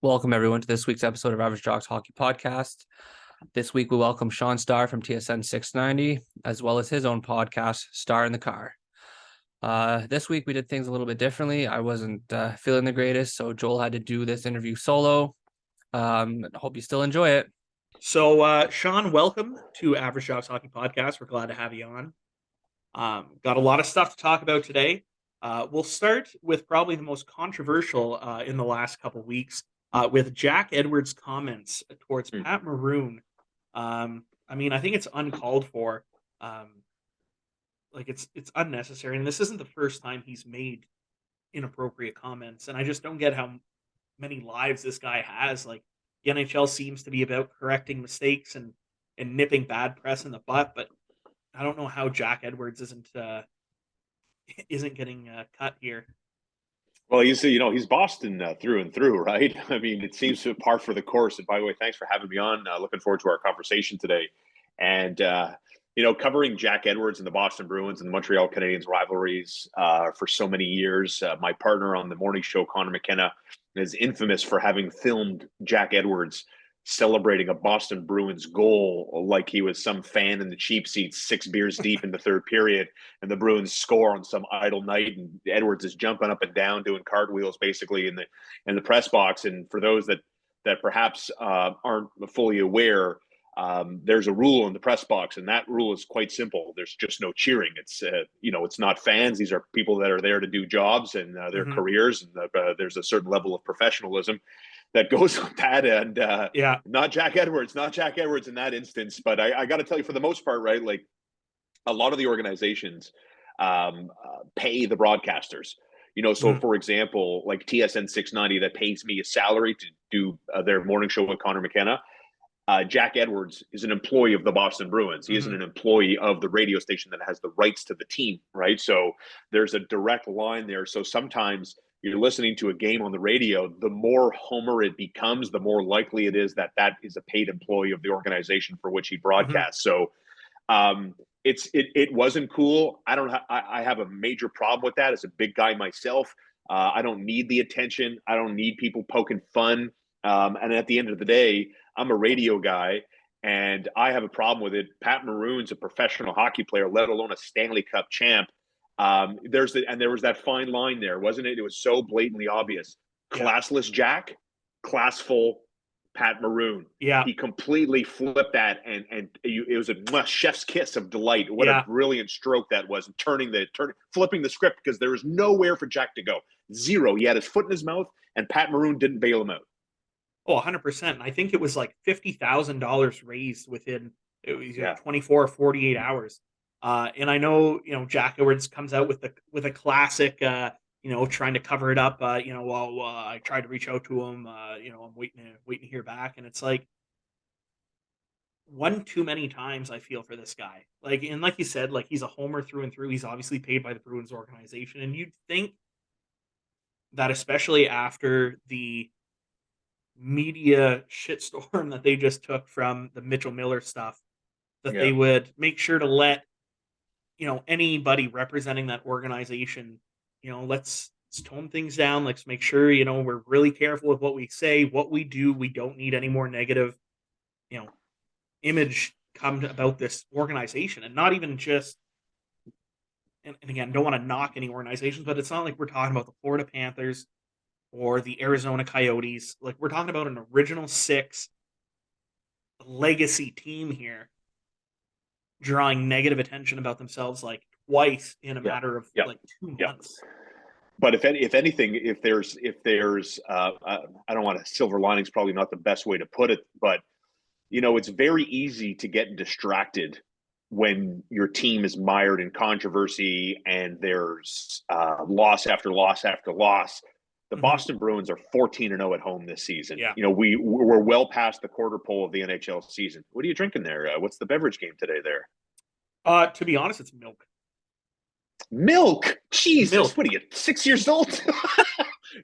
Welcome, everyone, to this week's episode of Average Jocks Hockey Podcast. This week, we welcome Shaun Starr from TSN 690, as well as his own podcast, Star in the Car. This week, we did things a little bit differently. I wasn't feeling the greatest, so Joel had to do this interview solo. Hope you still enjoy it. So, Shaun, welcome to Average Jocks Hockey Podcast. We're glad to have you on. Got a lot of stuff to talk about today. We'll start with probably the most controversial in the last couple weeks with Jack Edwards' comments towards Pat Maroon. I think it's uncalled for. It's unnecessary, and this isn't the first time he's made inappropriate comments. And I just don't get how many lives this guy has. Like, the NHL seems to be about correcting mistakes and nipping bad press in the butt, but I don't know how Jack Edwards isn't getting cut here. Well, he's Boston through and through, right? I mean, it seems to par for the course. And by the way, thanks for having me on. Looking forward to our conversation today. And covering Jack Edwards and the Boston Bruins and the Montreal Canadiens rivalries for so many years. My partner on the morning show, Connor McKenna, is infamous for having filmed Jack Edwards celebrating a Boston Bruins goal like he was some fan in the cheap seats, 6 beers deep in the third period, and the Bruins score on some idle night, and Edwards is jumping up and down doing cartwheels basically in the press box. And for those that perhaps aren't fully aware, there's a rule in the press box, and that rule is quite simple. There's just no cheering. It's not fans. These are people that are there to do jobs and their careers, and there's a certain level of professionalism that goes with that. And not Jack Edwards in that instance. But I got to tell you, for the most part, right, like a lot of the organizations pay the broadcasters. So for example, like TSN 690 that pays me a salary to do their morning show with Connor McKenna. Jack Edwards is an employee of the Boston Bruins. He isn't an employee of the radio station that has the rights to the team, right? So there's a direct line there. So sometimes you're listening to a game on the radio, the more homer it becomes, the more likely it is that is a paid employee of the organization for which he broadcasts. So it wasn't cool. I have a major problem with that as a big guy myself. I don't need the attention. I don't need people poking fun. And at the end of the day, I'm a radio guy, and I have a problem with it. Pat Maroon's a professional hockey player, let alone a Stanley Cup champ. There was that fine line there, wasn't it? It was so blatantly obvious. Classless Jack, classful Pat Maroon. Yeah, he completely flipped that, and it was a chef's kiss of delight. What a brilliant stroke that was, flipping the script, because there was nowhere for Jack to go. Zero. He had his foot in his mouth, and Pat Maroon didn't bail him out. Oh, 100%. I think it was like $50,000 raised within 24 or 48 hours. And I know, Jack Edwards comes out with a classic, trying to cover it up. I tried to reach out to him. I'm waiting to hear back. And it's like one too many times I feel for this guy. Like you said, like, he's a homer through and through. He's obviously paid by the Bruins organization. And you'd think that, especially after the media shitstorm that they just took from the Mitchell Miller stuff, that they would make sure to let anybody representing that organization, let's tone things down. Let's make sure we're really careful with what we say, what we do. We don't need any more negative image come about this organization. And not even just, and again, don't want to knock any organizations, but it's not like we're talking about the Florida Panthers or the Arizona Coyotes. Like, we're talking about an original six legacy team here drawing negative attention about themselves like twice in a matter of like 2 months. But if anything, if there's I don't want to, silver lining's probably not the best way to put it, but it's very easy to get distracted when your team is mired in controversy and there's loss after loss after loss. The Boston Bruins are 14-0 at home this season. Yeah. We're well past the quarter pole of the NHL season. What are you drinking there? What's the beverage game today there? To be honest, it's milk. Milk? Jesus, milk. What are you, 6 years old?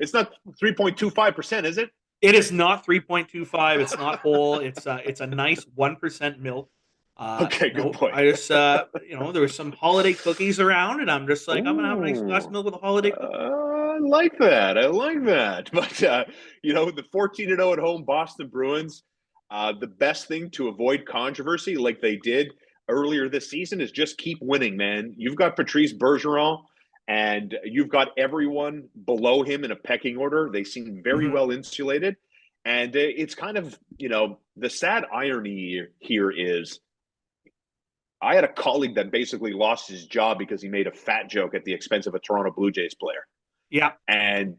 It's not 3.25%, is it? It is not 3.25. It's not whole. It's a nice 1% milk. Okay, good point. I just, there were some holiday cookies around, and I'm just like, I'm gonna have a nice glass of milk with a holiday cookie. I like that. I like that. But the 14-0 at home Boston Bruins, the best thing to avoid controversy, like they did earlier this season, is just keep winning, man. You've got Patrice Bergeron, and you've got everyone below him in a pecking order. They seem very well insulated, and it's kind of the sad irony here is I had a colleague that basically lost his job because he made a fat joke at the expense of a Toronto Blue Jays player. Yeah. And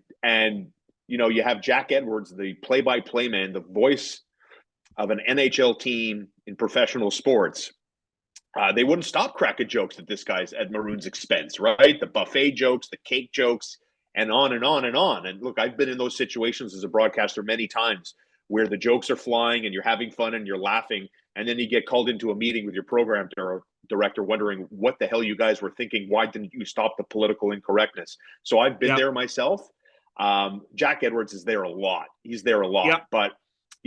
you have Jack Edwards, the play-by-play man, the voice of an NHL team in professional sports. They wouldn't stop cracking jokes at this guy's at Maroon's expense, right? The buffet jokes, the cake jokes, and on and on and on. And look, I've been in those situations as a broadcaster many times where the jokes are flying and you're having fun and you're laughing, and then you get called into a meeting with your program director wondering what the hell you guys were thinking. Why didn't you stop the political incorrectness? So I've been there myself. Jack Edwards is there a lot. He's there a lot. Yep. But,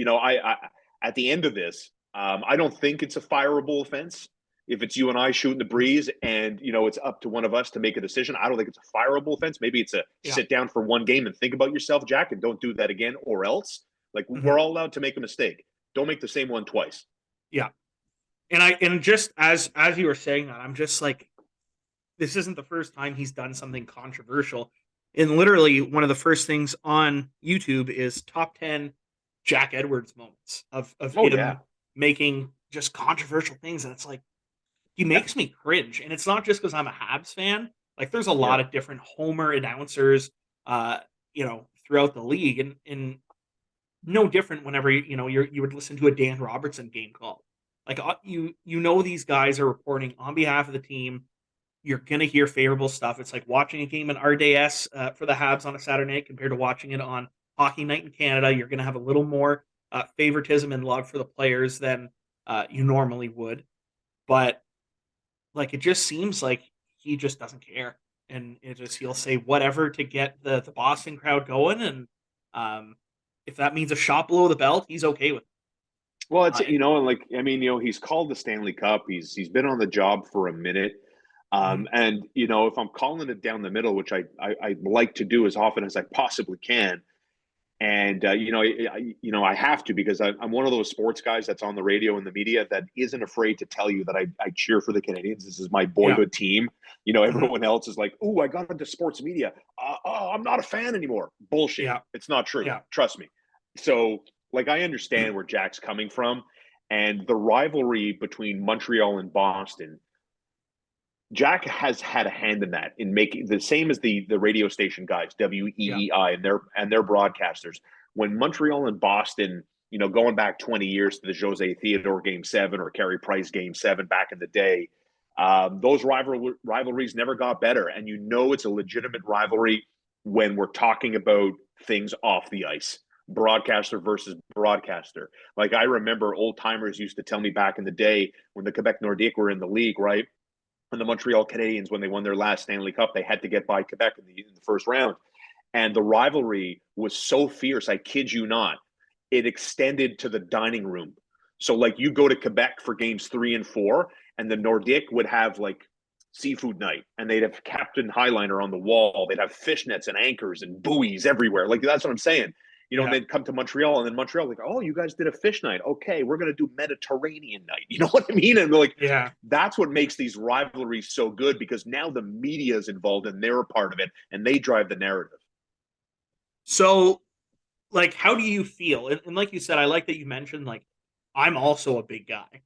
I at the end of this, I don't think it's a fireable offense. If it's you and I shooting the breeze and, it's up to one of us to make a decision, I don't think it's a fireable offense. Maybe it's a sit down for one game and think about yourself, Jack, and don't do that again, or else. Like, we're all allowed to make a mistake. Don't make the same one twice. Yeah. And just as you were saying that, I'm just like, this isn't the first time he's done something controversial. And literally one of the first things on YouTube is top 10 Jack Edwards moments of him making just controversial things. And it's like, he makes me cringe. And it's not just because I'm a Habs fan. Like, there's a lot of different Homer announcers, throughout the league, and no different whenever you would listen to a Dan Robertson game call. Like, these guys are reporting on behalf of the team. You're gonna hear favorable stuff. It's like watching a game in RDS for the Habs on a Saturday night compared to watching it on Hockey Night in Canada. You're gonna have a little more favoritism and love for the players than you normally would. But like, it just seems like he just doesn't care, and he'll say whatever to get the Boston crowd going, and if that means a shot below the belt, he's okay with it. Well, it's he's called the Stanley Cup. He's been on the job for a minute, and if I'm calling it down the middle, which I like to do as often as I possibly can, and I have to, because I'm one of those sports guys that's on the radio and the media that isn't afraid to tell you that I cheer for the Canadians. This is my boyhood team. Everyone else is like, "Ooh, I got into sports media. I'm not a fan anymore." Bullshit. Yeah. It's not true. Yeah. Trust me. So, like, I understand where Jack's coming from, and the rivalry between Montreal and Boston. Jack has had a hand in that, in making the same as the radio station guys, WEEI, and their broadcasters. When Montreal and Boston, going back 20 years to the Jose Theodore Game 7 or Carey Price Game 7 back in the day, those rivalries never got better. And it's a legitimate rivalry when we're talking about things off the ice. Broadcaster versus broadcaster. Like, I remember old timers used to tell me back in the day when the Quebec Nordiques were in the league, right? And the Montreal Canadiens, when they won their last Stanley Cup, they had to get by Quebec in the first round. And the rivalry was so fierce, I kid you not, it extended to the dining room. So, like, you go to Quebec for games 3 and 4, and the Nordiques would have, like, seafood night, and they'd have Captain Highliner on the wall. They'd have fishnets and anchors and buoys everywhere. Like, that's what I'm saying. And then come to Montreal, and then Montreal, like, oh, you guys did a fish night. Okay, we're going to do Mediterranean night. You know what I mean? And like, that's what makes these rivalries so good, because now the media is involved and they're a part of it, and they drive the narrative. So, like, how do you feel? And like you said, I like that you mentioned, like, I'm also a big guy.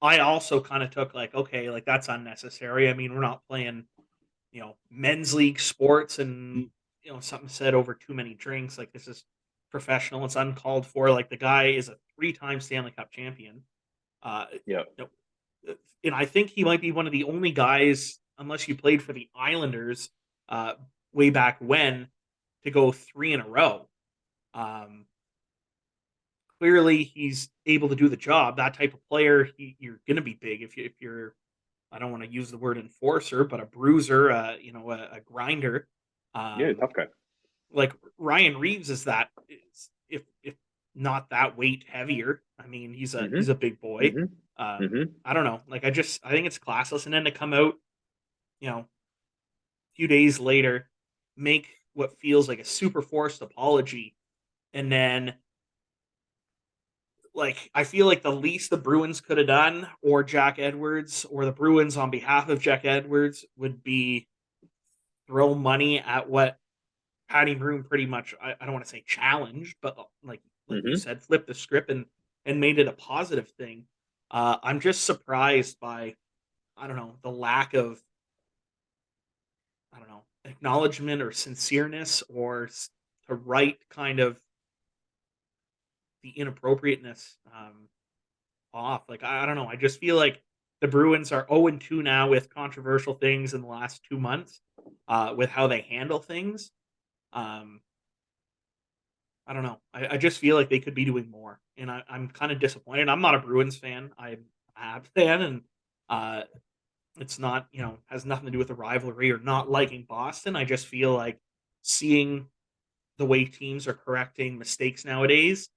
I also kind of took, like, okay, like, that's unnecessary. I mean, we're not playing, men's league sports and, something said over too many drinks. Like, this is professional. It's uncalled for. Like, the guy is a 3-time Stanley Cup champion. And I think he might be one of the only guys, unless you played for the Islanders way back when, to go 3 in a row. Clearly, he's able to do the job. That type of player, you're going to be big if you're. I don't want to use the word enforcer, but a bruiser, a grinder. Tough guy. Like, Ryan Reeves is if not that weight heavier. I mean, he's a big boy. I don't know. Like, I think it's classless. And then to come out, a few days later, make what feels like a super forced apology, and then like I feel like the least the Bruins could have done, or Jack Edwards, or the Bruins on behalf of Jack Edwards, would be throw money at what Patty Maroon pretty much, I don't want to say challenged, but like you Hmm. said, flipped the script and made it a positive thing. I'm just surprised by, I don't know, the lack of, I don't know, acknowledgement or sincereness, or to write kind of the inappropriateness off. Like I don't know. I just feel like the Bruins are 0-2 now with controversial things in the last 2 months, with how they handle things. Um, I don't know. I just feel like they could be doing more, and I'm kind of disappointed. I'm not a Bruins fan. I'm a Habs fan, and uh, it's not, has nothing to do with the rivalry or not liking Boston. I just feel like seeing the way teams are correcting mistakes nowadays,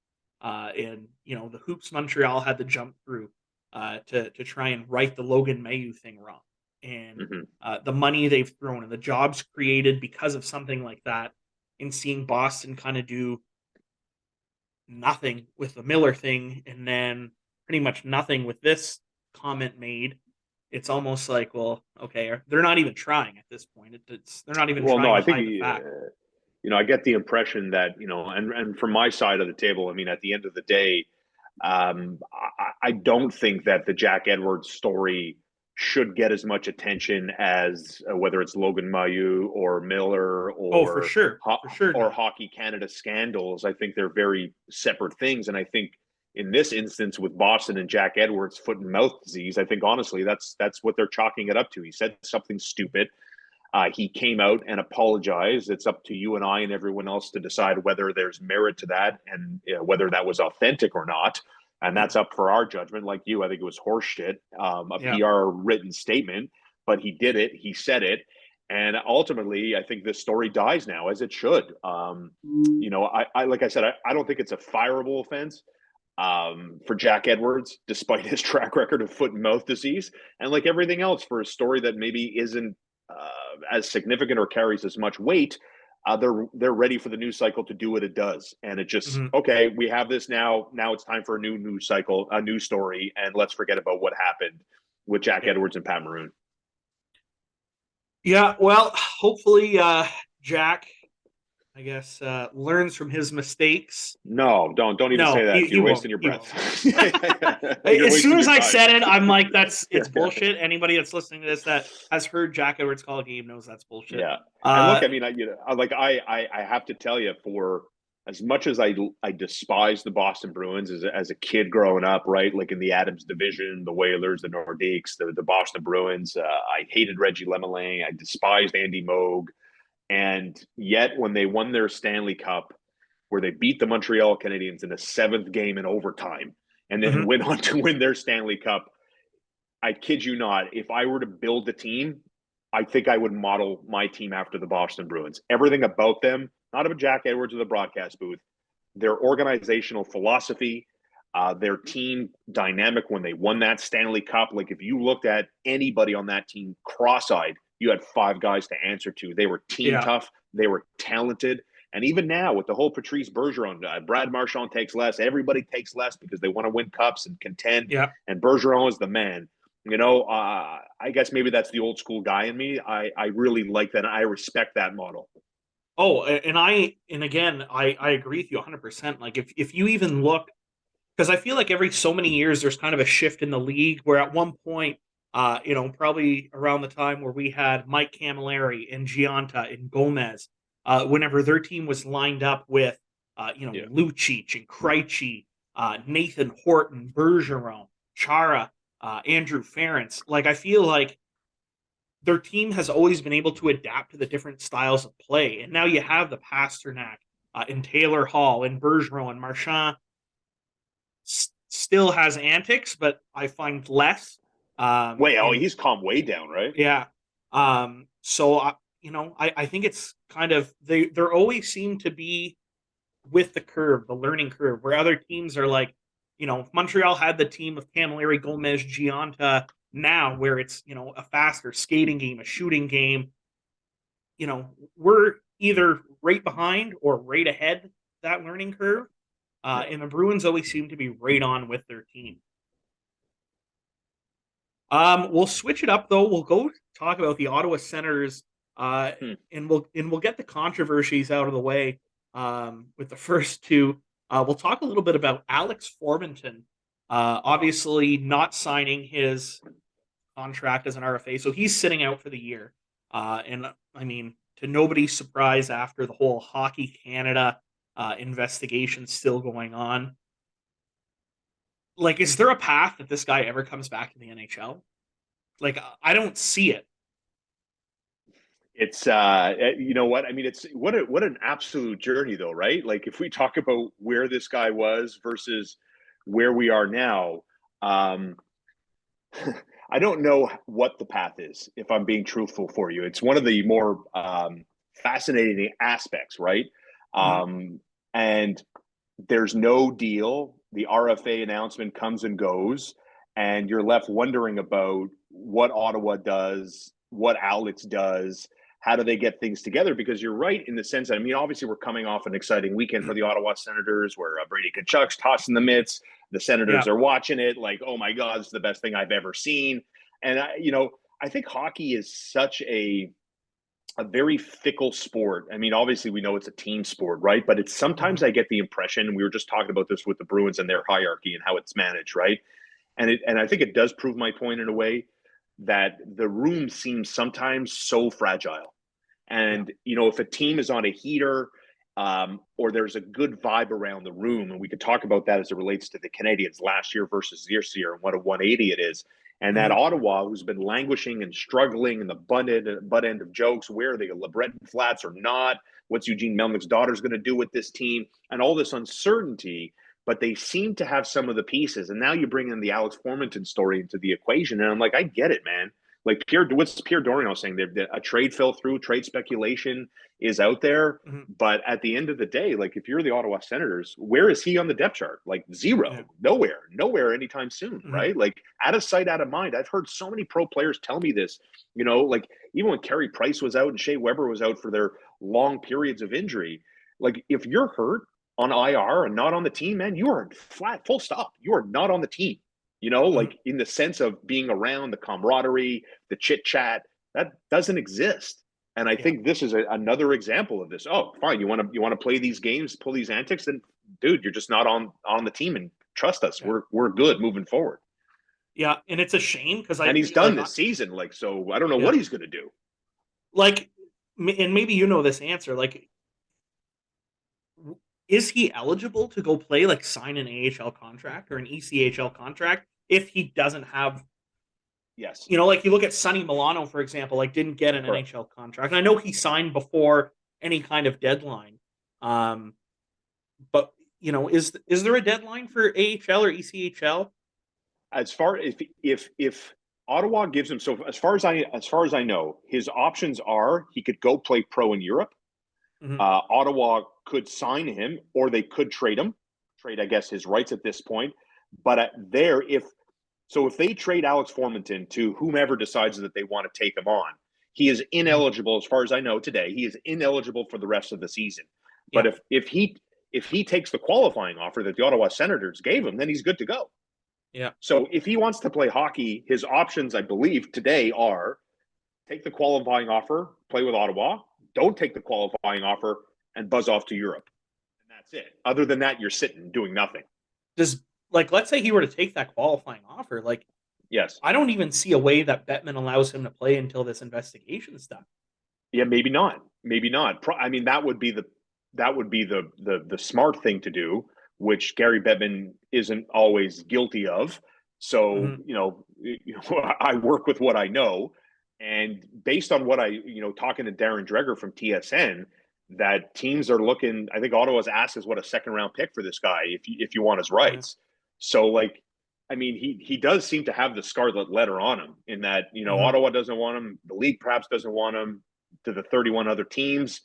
and the hoops Montreal had to jump through to try and right the Logan Mayu thing wrong, and Hmm. the money they've thrown and the jobs created because of something like that, and seeing Boston kind of do nothing with the Miller thing, and then pretty much nothing with this comment made. It's almost like, well, okay, they're not even trying at this point. They're not even Well, no, trying to I think hide the fact. I get the impression that and from my side of the table, I mean, at the end of the day, I don't think that the Jack Edwards story should get as much attention as whether it's Logan Mailloux or Miller Oh, for sure or not. Hockey Canada scandals. I think they're very separate things, and I think in this instance with Boston and Jack Edwards' foot and mouth disease, I think honestly that's what they're chalking it up to. He said something stupid. He came out and apologized. It's up to you and I and everyone else to decide whether there's merit to that, and whether that was authentic or not. And that's up for our judgment. Like you, I think it was horseshit, a Yeah. PR written statement, but he did it. He said it. And ultimately, I think this story dies now, as it should. I like I said, I don't think it's a fireable offense for Jack Edwards, despite his track record of foot and mouth disease, and like everything else for a story that maybe isn't as significant or carries as much weight. They're ready for the news cycle to do what it does, and it just Mhm. okay. We have this now. Now it's time for a new news cycle, a new story, and let's forget about what happened with Jack Yeah. Edwards and Pat Maroon. Yeah. Well, hopefully, Jack, I guess, learns from his mistakes. No, don't even say No, that. he You're won't. wasting your He breath. won't. You're As soon wasting as your I time. said it, I'm like, it's bullshit. Anybody that's listening to this that has heard Jack Edwards call a game knows that's bullshit. Yeah, and Uh, look, I mean, I have to tell you, for as much as I despise the Boston Bruins as a kid growing up, right? Like in the Adams division, the Whalers, the Nordiques, the Boston Bruins. I hated Reggie Lemelin. I despised Andy Moog, and yet when they won their Stanley Cup, where they beat the Montreal Canadiens in the seventh game in overtime, and then mhm. went on to win their Stanley Cup. I kid you not, if I were to build a team, I think I would model my team after the Boston Bruins. Everything about them, not about Jack Edwards or the broadcast booth, their organizational philosophy, their team dynamic when they won that Stanley Cup. Like if you looked at anybody on that team cross-eyed, you had five guys to answer to. They were team Yeah. tough. They were talented. And even now with the whole Patrice Bergeron, Brad Marchand takes less. Everybody takes less because they want to win cups and contend. Yeah. And Bergeron is the man. I guess maybe that's the old school guy in me. I really like that. I respect that model. Oh, and again, I agree with you 100%. Like if you even look, because I feel like every so many years there's kind of a shift in the league where at one point, probably around the time where we had Mike Camilleri and Gianta and Gomez, whenever their team was lined up with, Yeah. Lucic and Krejci, Nathan Horton, Bergeron, Chara, Andrew Ference. Like I feel like their team has always been able to adapt to the different styles of play, and now you have the Pasternak, and Taylor Hall and Bergeron and Marchand still has antics, but I find less. And He's calmed way down, right? yeah, so I think it's kind of they're always seem to be with the curve, the learning curve, where other teams are like, Montreal had the team of Camilleri, Gomez, Gianta. Now, where it's a faster skating game, a shooting game, we're either right behind or right ahead that learning curve. And the Bruins always seem to be right on with their team. We'll switch it up though. We'll go talk about the Ottawa Senators, and we'll get the controversies out of the way with the first two. We'll talk a little bit about Alex Formenton, obviously not signing his contract as an RFA, so he's sitting out for the year. And I mean, to nobody's surprise, after the whole Hockey Canada investigation still going on, like, is there a path that this guy ever comes back to the NHL? Like, I don't see it. It's you know what I mean. It's what an absolute journey, though, right? Like if we talk about where this guy was versus where we are now, um, I don't know what the path is. If I'm being truthful for you, it's one of the more fascinating aspects, right? Mhm. And there's no deal. The RFA announcement comes and goes, and you're left wondering about what Ottawa does, what Alex does, how do they get things together? Because you're right in the sense that, I mean, obviously we're coming off an exciting weekend for the Ottawa Senators where Brady Tkachuk's tossing the mitts. The Yeah. Senators are watching it like, oh my God, it's the best thing I've ever seen. And, I think hockey is such a very fickle sport. I mean, obviously we know it's a team sport, right? But it's sometimes Mhm. I get the impression, we were just talking about this with the Bruins and their hierarchy and how it's managed, right? And I think it does prove my point in a way that the room seems sometimes so fragile. Yeah. And if a team is on a heater, or there's a good vibe around the room, and we could talk about that as it relates to the Canadians last year versus this year, and what a 180 it is. And that Mhm. Ottawa, who's been languishing and struggling in the butt end of jokes, where are the LeBreton Flats or not? What's Eugene Melnick's daughter's going to do with this team? And all this uncertainty, but they seem to have some of the pieces. And now you bring in the Alex Formenton story into the equation, and I'm like, I get it, man. Like what's Pierre Dorion saying? A trade fell through, trade speculation is out there. Mhm. But at the end of the day, like if you're the Ottawa Senators, where is he on the depth chart? Like Yeah. zero, nowhere anytime soon, Mhm. right? Like out of sight, out of mind. I've heard so many pro players tell me this, like even when Carey Price was out and Shea Weber was out for their long periods of injury, like if you're hurt on IR and not on the team, man, you are flat, full stop. You are not on the team, Mhm. like in the sense of being around the camaraderie, the chit chat, that doesn't exist. And I Yeah. think this is another example of this. Oh, fine. You want to play these games, pull these antics, then dude, you're just not on the team. And trust us, Yeah. we're good moving forward. Yeah. And it's a shame because And he's done this season, like so. I don't know yeah, what he's going to do. like, and maybe you know this answer. Like, is he eligible to go play, like, sign an AHL contract or an ECHL contract if he doesn't have, Yes, like, you look at Sonny Milano, for example, like, didn't get an correct. NHL contract. And I know he signed before any kind of deadline. Um, but is there a deadline for AHL or ECHL? As far if Ottawa gives him, so as far as I know, his options are he could go play pro in Europe. Mhm. Ottawa could sign him, or they could trade him. Trade, I guess, his rights at this point. But if they trade Alex Formenton to whomever decides that they want to take him on, he is Mhm. ineligible, as far as I know today. He is ineligible for the rest of the season. But Yeah. if he takes the qualifying offer that the Ottawa Senators gave him, then he's good to go. Yeah. So if he wants to play hockey, his options, I believe, today are take the qualifying offer, play with Ottawa. Don't take the qualifying offer and buzz off to Europe. And that's it. Other than that, you're sitting doing nothing. Does Like, let's say he were to take that qualifying offer, like, Yes. I don't even see a way that Bettman allows him to play until this investigation stuff. Yeah, maybe not. Maybe not. I mean, that would be the smart thing to do, which Gary Bettman isn't always guilty of. So, Mhm. I work with what I know, and based on what talking to Darren Dreger from TSN, that teams are looking. I think Ottawa's asked is what a second round pick for this guy if you want his Yeah. rights. So, like, I mean, he does seem to have the scarlet letter on him in that Mhm. Ottawa doesn't want him, the league perhaps doesn't want him, to the 31 other teams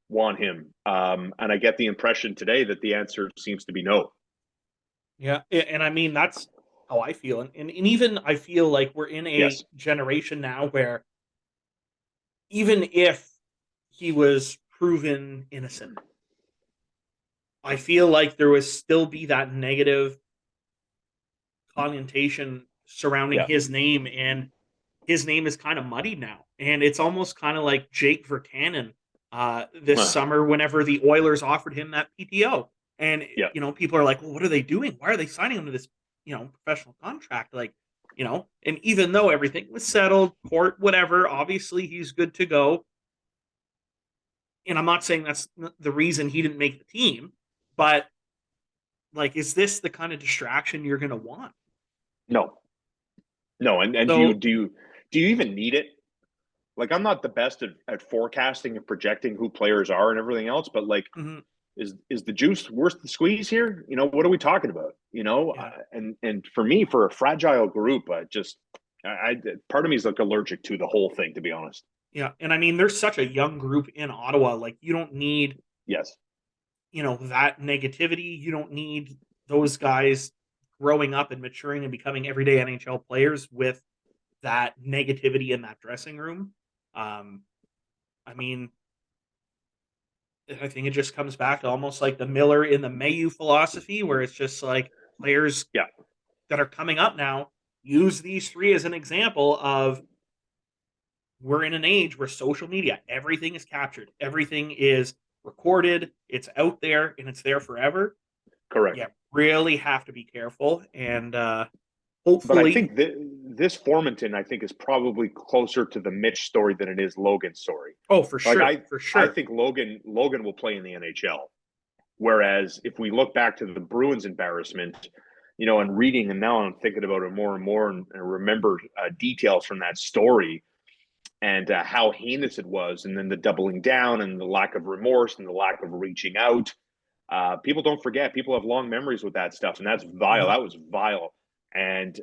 want him. And I get the impression today that the answer seems to be no. Yeah, and I mean, that's how I feel, and even I feel like we're in a Yes. generation now where even if he was proven innocent. I feel like there would still be that negative connotation surrounding his name, and his name is kind of muddied now. And it's almost kind of like Jake Virtanen this summer whenever the Oilers offered him that PTO. And, people are like, well, what are they doing? Why are they signing him to this, professional contract? Like, and even though everything was settled, court, whatever, obviously he's good to go. And I'm not saying that's the reason he didn't make the team, but like, is this the kind of distraction you're going to want? No. And So, do you even need it? Like, I'm not the best at forecasting and projecting who players are and everything else, but like, is the juice worth the squeeze here? What are we talking about? And for me, for a fragile group, I part of me is like allergic to the whole thing, to be honest. Yeah, and I mean, there's such a young group in Ottawa. Like, you don't need that negativity. You don't need those guys growing up and maturing and becoming everyday NHL players with that negativity in that dressing room. I mean, I think it just comes back to almost like the Miller in the Mayu philosophy, where it's just like players that are coming up now use these three as an example of, we're in an age where social media, everything is captured, everything is recorded, it's out there, and it's there forever. Correct. Yeah, really have to be careful, and hopefully. But I think this Formenton, I think, is probably closer to the Mitch story than it is Logan's story. Oh, for sure. I think Logan will play in the NHL. Whereas if we look back to the Bruins' embarrassment, and reading, and now I'm thinking about it more and more, and remember details from that story, and how heinous it was, and then the doubling down, and the lack of remorse, and the lack of reaching out. People don't forget. People have long memories with that stuff, and that's vile. That was vile. And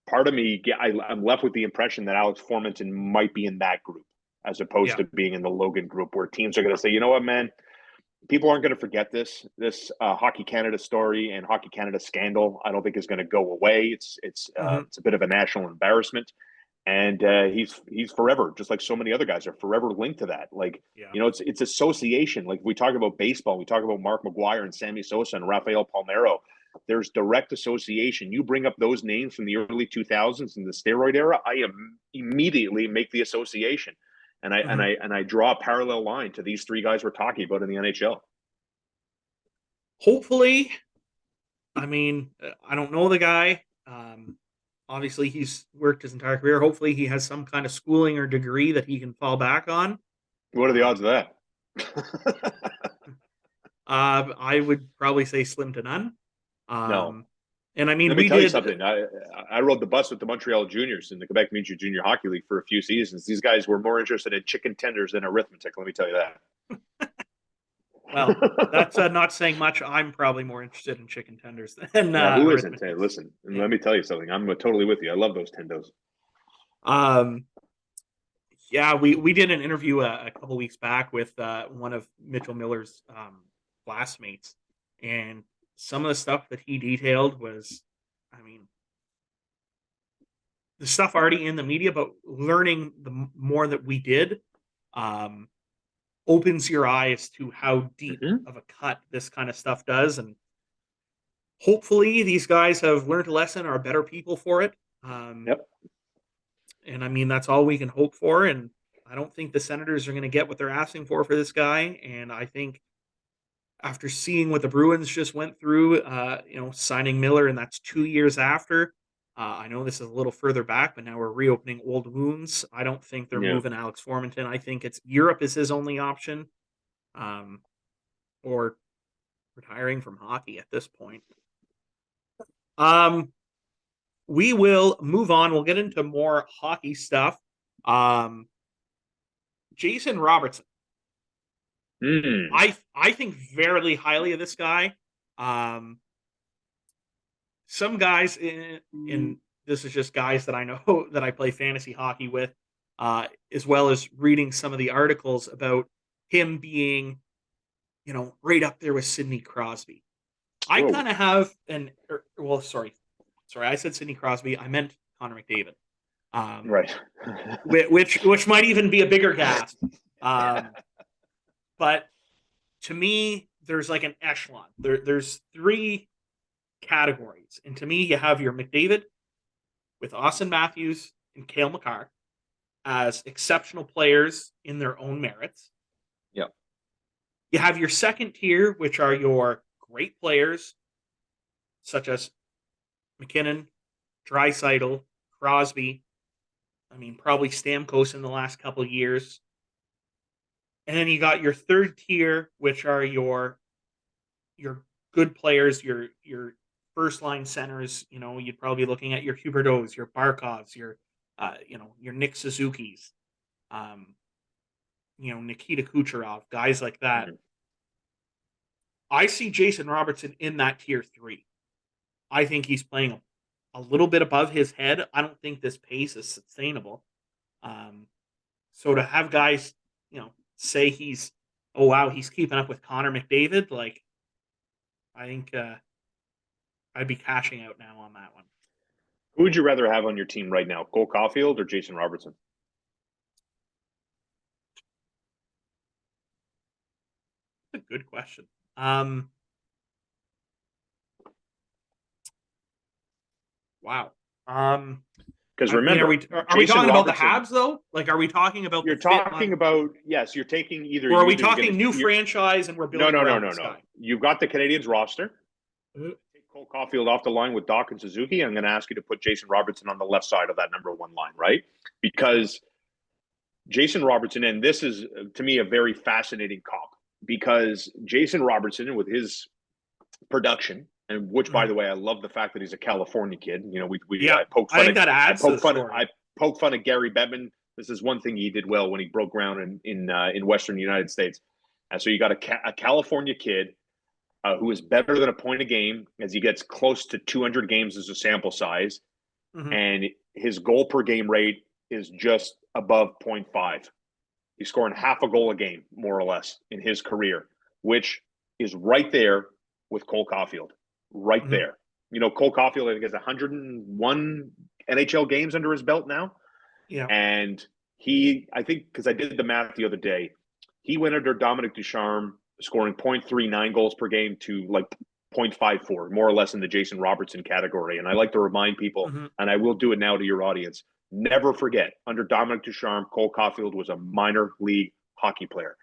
part of me, I'm left with the impression that Alex Formenton might be in that group, as opposed to being in the Logan group, where teams are going to say, you know what, man, people aren't going to forget this Hockey Canada story and Hockey Canada scandal. I don't think is going to go away. It's a bit of a national embarrassment, and he's forever, just like so many other guys are forever linked to that. Like, it's association. Like, we talk about baseball, we talk about Mark McGuire and Sammy Sosa and Rafael Palmeiro. There's direct association. You bring up those names from the early 2000s in the steroid era, I immediately make the association, and I draw a parallel line to these three guys we're talking about in the NHL. Hopefully, I mean, I don't know the guy. Obviously, he's worked his entire career. Hopefully, he has some kind of schooling or degree that he can fall back on. What are the odds of that? I would probably say slim to none. No. And I mean, let me tell you something. I rode the bus with the Montreal Juniors in the Quebec Major Junior Hockey League for a few seasons. These guys were more interested in chicken tenders than arithmetic. Let me tell you that. Well, that's not saying much. I'm probably more interested in chicken tenders than who isn't? Hey, listen, let me tell you something. I'm totally with you. I love those tendos. Yeah, we did an interview a couple weeks back with one of Mitchell Miller's classmates, and some of the stuff that he detailed was, I mean, the stuff already in the media, but learning the more that we did opens your eyes to how deep of a cut this kind of stuff does. And hopefully these guys have learned a lesson, are better people for it. Yep. And I mean, that's all we can hope for. And I don't think the Senators are going to get what they're asking for this guy. And I think after seeing what the Bruins just went through, signing Miller, and that's 2 years after, I know this is a little further back, but now we're reopening old wounds. I don't think they're moving Alex Formenton. I think it's Europe is his only option, or retiring from hockey at this point. We will move on. We'll get into more hockey stuff. Jason Robertson. I think very highly of this guy. Some guys in this is just guys that I know that I play fantasy hockey with, as well as reading some of the articles about him being, right up there with Sidney Crosby. I kind of have sorry, I said Sidney Crosby. I meant Connor McDavid. Right. which might even be a bigger gasp. But to me, there's like an echelon. There's three categories. And to me, you have your McDavid with Austin Matthews and Cale Makar as exceptional players in their own merits. Yep. You have your second tier, which are your great players, such as McKinnon, Draisaitl, Crosby. I mean, probably Stamkos in the last couple of years. And then you got your third tier, which are your good players, your first line centers. You know, you'd probably be looking at your Huberdeaus, your Barkovs, your your Nick Suzuki's, Nikita Kucherov, guys like that. Mm-hmm. I see Jason Robertson in that tier 3. I think he's playing a little bit above his head. I don't think this pace is sustainable. So to have guys, say he's, oh wow, he's keeping up with Connor McDavid, like, I think I'd be cashing out now on that one. Who would you rather have on your team right now, Cole Caulfield or Jason Robertson? That's a good question. Wow. Because remember, are we talking about the Habs though? Like, are we talking about? You're talking about, yes. You're taking either. Or are we talking new franchise and we're building around this guy? You've got the Canadiens roster. Take Cole Caulfield off the line with Doc and Suzuki. I'm going to ask you to put Jason Robertson on the left side of that number 1 line, right? Because Jason Robertson, and this is to me a very fascinating comp, because Jason Robertson with his production. And which, by the way, I love the fact that he's a California kid. You know, I poke fun at Gary Bettman. This is one thing he did well when he broke ground in Western United States. And so you got a California kid who is better than a point a game as he gets close to 200 games as a sample size. Mm-hmm. And his goal per game rate is just above 0.5. He's scoring half a goal a game, more or less, in his career, which is right there with Cole Caulfield. Right mm-hmm. there. You know, Cole Caulfield, I think, has 101 NHL games under his belt now. Yeah. And I think, because I did the math the other day, he went under Dominic Ducharme, scoring 0.39 goals per game to like 0.54, more or less in the Jason Robertson category. And I like to remind people, mm-hmm. and I will do it now to your audience, never forget, under Dominic Ducharme, Cole Caulfield was a minor league hockey player.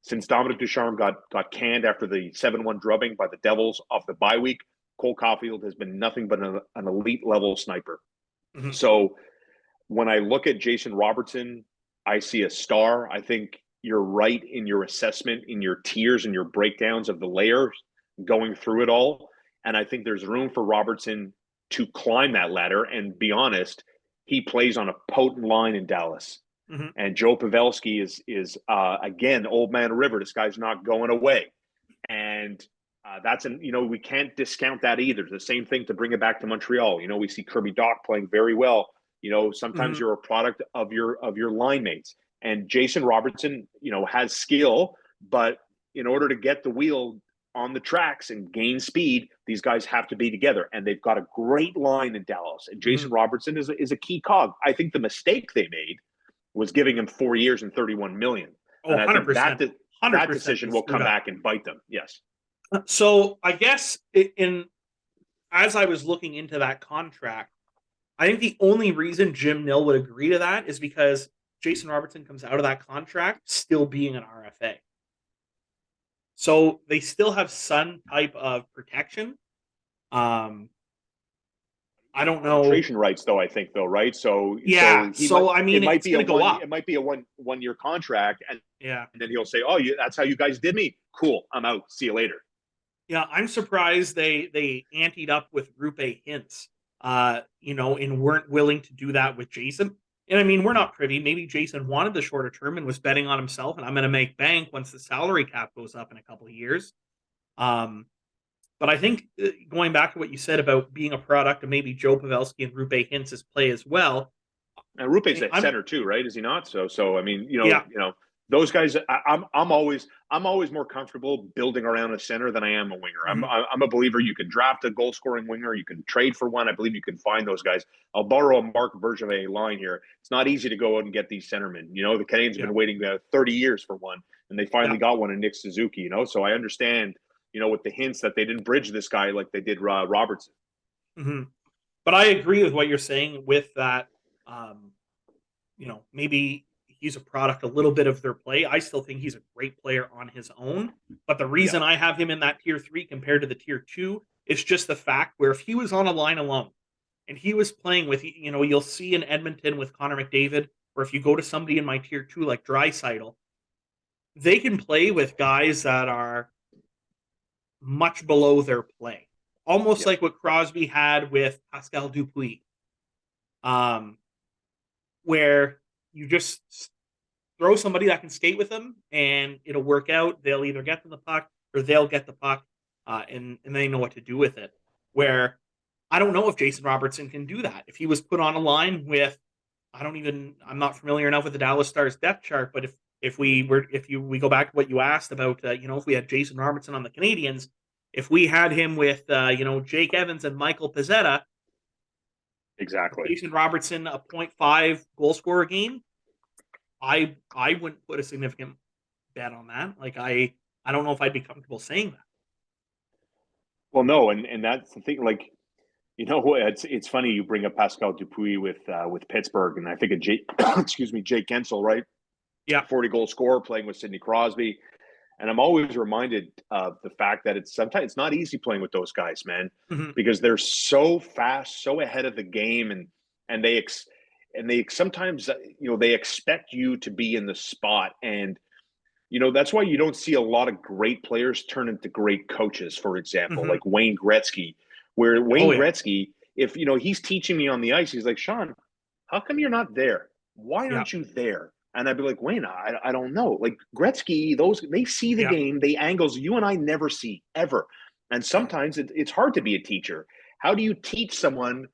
Since Dominic Ducharme got canned after the 7-1 drubbing by the Devils off the bye week, Cole Caulfield has been nothing but an elite level sniper. Mm-hmm. So when I look at Jason Robertson, I see a star. I think you're right in your assessment, in your tiers and your breakdowns of the layers, going through it all. And I think there's room for Robertson to climb that ladder. And be honest, he plays on a potent line in Dallas. Mm-hmm. And Joe Pavelski is again, old man river. This guy's not going away. And we can't discount that either. The same thing to bring it back to Montreal. You know, we see Kirby Dach playing very well. You know, sometimes mm-hmm. you're a product of your line mates. And Jason Robertson, has skill, but in order to get the wheel on the tracks and gain speed, these guys have to be together. And they've got a great line in Dallas. And Jason mm-hmm. Robertson is a key cog. I think the mistake they made was giving him 4 years and $31 million. Oh, 100%. That decision will come back and bite them. Yes. So I guess as I was looking into that contract, I think the only reason Jim Nill would agree to that is because Jason Robertson comes out of that contract still being an RFA. So they still have some type of protection. I don't know. Arbitration rights, though, I think, right? So yeah. I mean, it's going to go up. It might be a one-year contract, and yeah, and then he'll say, "Oh, that's how you guys did me. Cool, I'm out. See you later." Yeah, I'm surprised they anteed up with Rupe Hintz, and weren't willing to do that with Jason. And I mean, we're not privy. Maybe Jason wanted the shorter term and was betting on himself, and I'm going to make bank once the salary cap goes up in a couple of years. But I think going back to what you said about being a product of maybe Joe Pavelski and Rupe Hintz's play as well. And Rupe's a center too, right? Is he not? So I mean, those guys, I'm always more comfortable building around a center than I am a winger. Mhm. I'm a believer you can draft a goal scoring winger, you can trade for one. I believe you can find those guys. I'll borrow a Mark Bergevin line here. It's not easy to go out and get these centermen. You know, the Canadians have been waiting 30 years for one, and they finally got one in Nick Suzuki. You know, so I understand. You know, with the hints that they didn't bridge this guy like they did Robertson. Mm-hmm. But I agree with what you're saying with that. You know, maybe he's a product a little bit of their play. I still think he's a great player on his own. But the reason I have him in that tier 3 compared to the tier 2 is just the fact where if he was on a line alone and he was playing with, you know, you'll see in Edmonton with Connor McDavid, or if you go to somebody in my tier 2 like Draisaitl, they can play with guys that are much below their play. Almost like what Crosby had with Pascal Dupuis. Where you just throw somebody that can skate with them and it'll work out. They'll either get to the puck or they'll get the puck, and they know what to do with it. Where I don't know if Jason Robertson can do that. If he was put on a line with, I'm not familiar enough with the Dallas Stars depth chart, but if we go back to what you asked about, you know, if we had Jason Robertson on the Canadians, if we had him with, you know, Jake Evans and Michael Pezzetta, exactly, Jason Robertson a 0.5 goal scorer game, I wouldn't put a significant bet on that. Like I don't know if I'd be comfortable saying that. Well, no, and that's the thing. Like, you know, it's funny you bring up Pascal Dupuis with Pittsburgh, and I think of Jake, excuse me, Jake Gensel, right? Yeah, 40-goal scorer playing with Sidney Crosby, and I'm always reminded of the fact that sometimes it's not easy playing with those guys, man, because they're so fast, so ahead of the game, and they sometimes, you know, they expect you to be in the spot. And you know, that's why you don't see a lot of great players turn into great coaches, for example, like Wayne Gretzky, where Wayne Gretzky, if, you know, he's teaching me on the ice, he's like, Shaun, how come you're not there? Why aren't you there? And I'd be like, Wayne, I don't know. Like Gretzky, they see the game, they angles you and I never see ever. And sometimes it's hard to be a teacher. How do you teach someone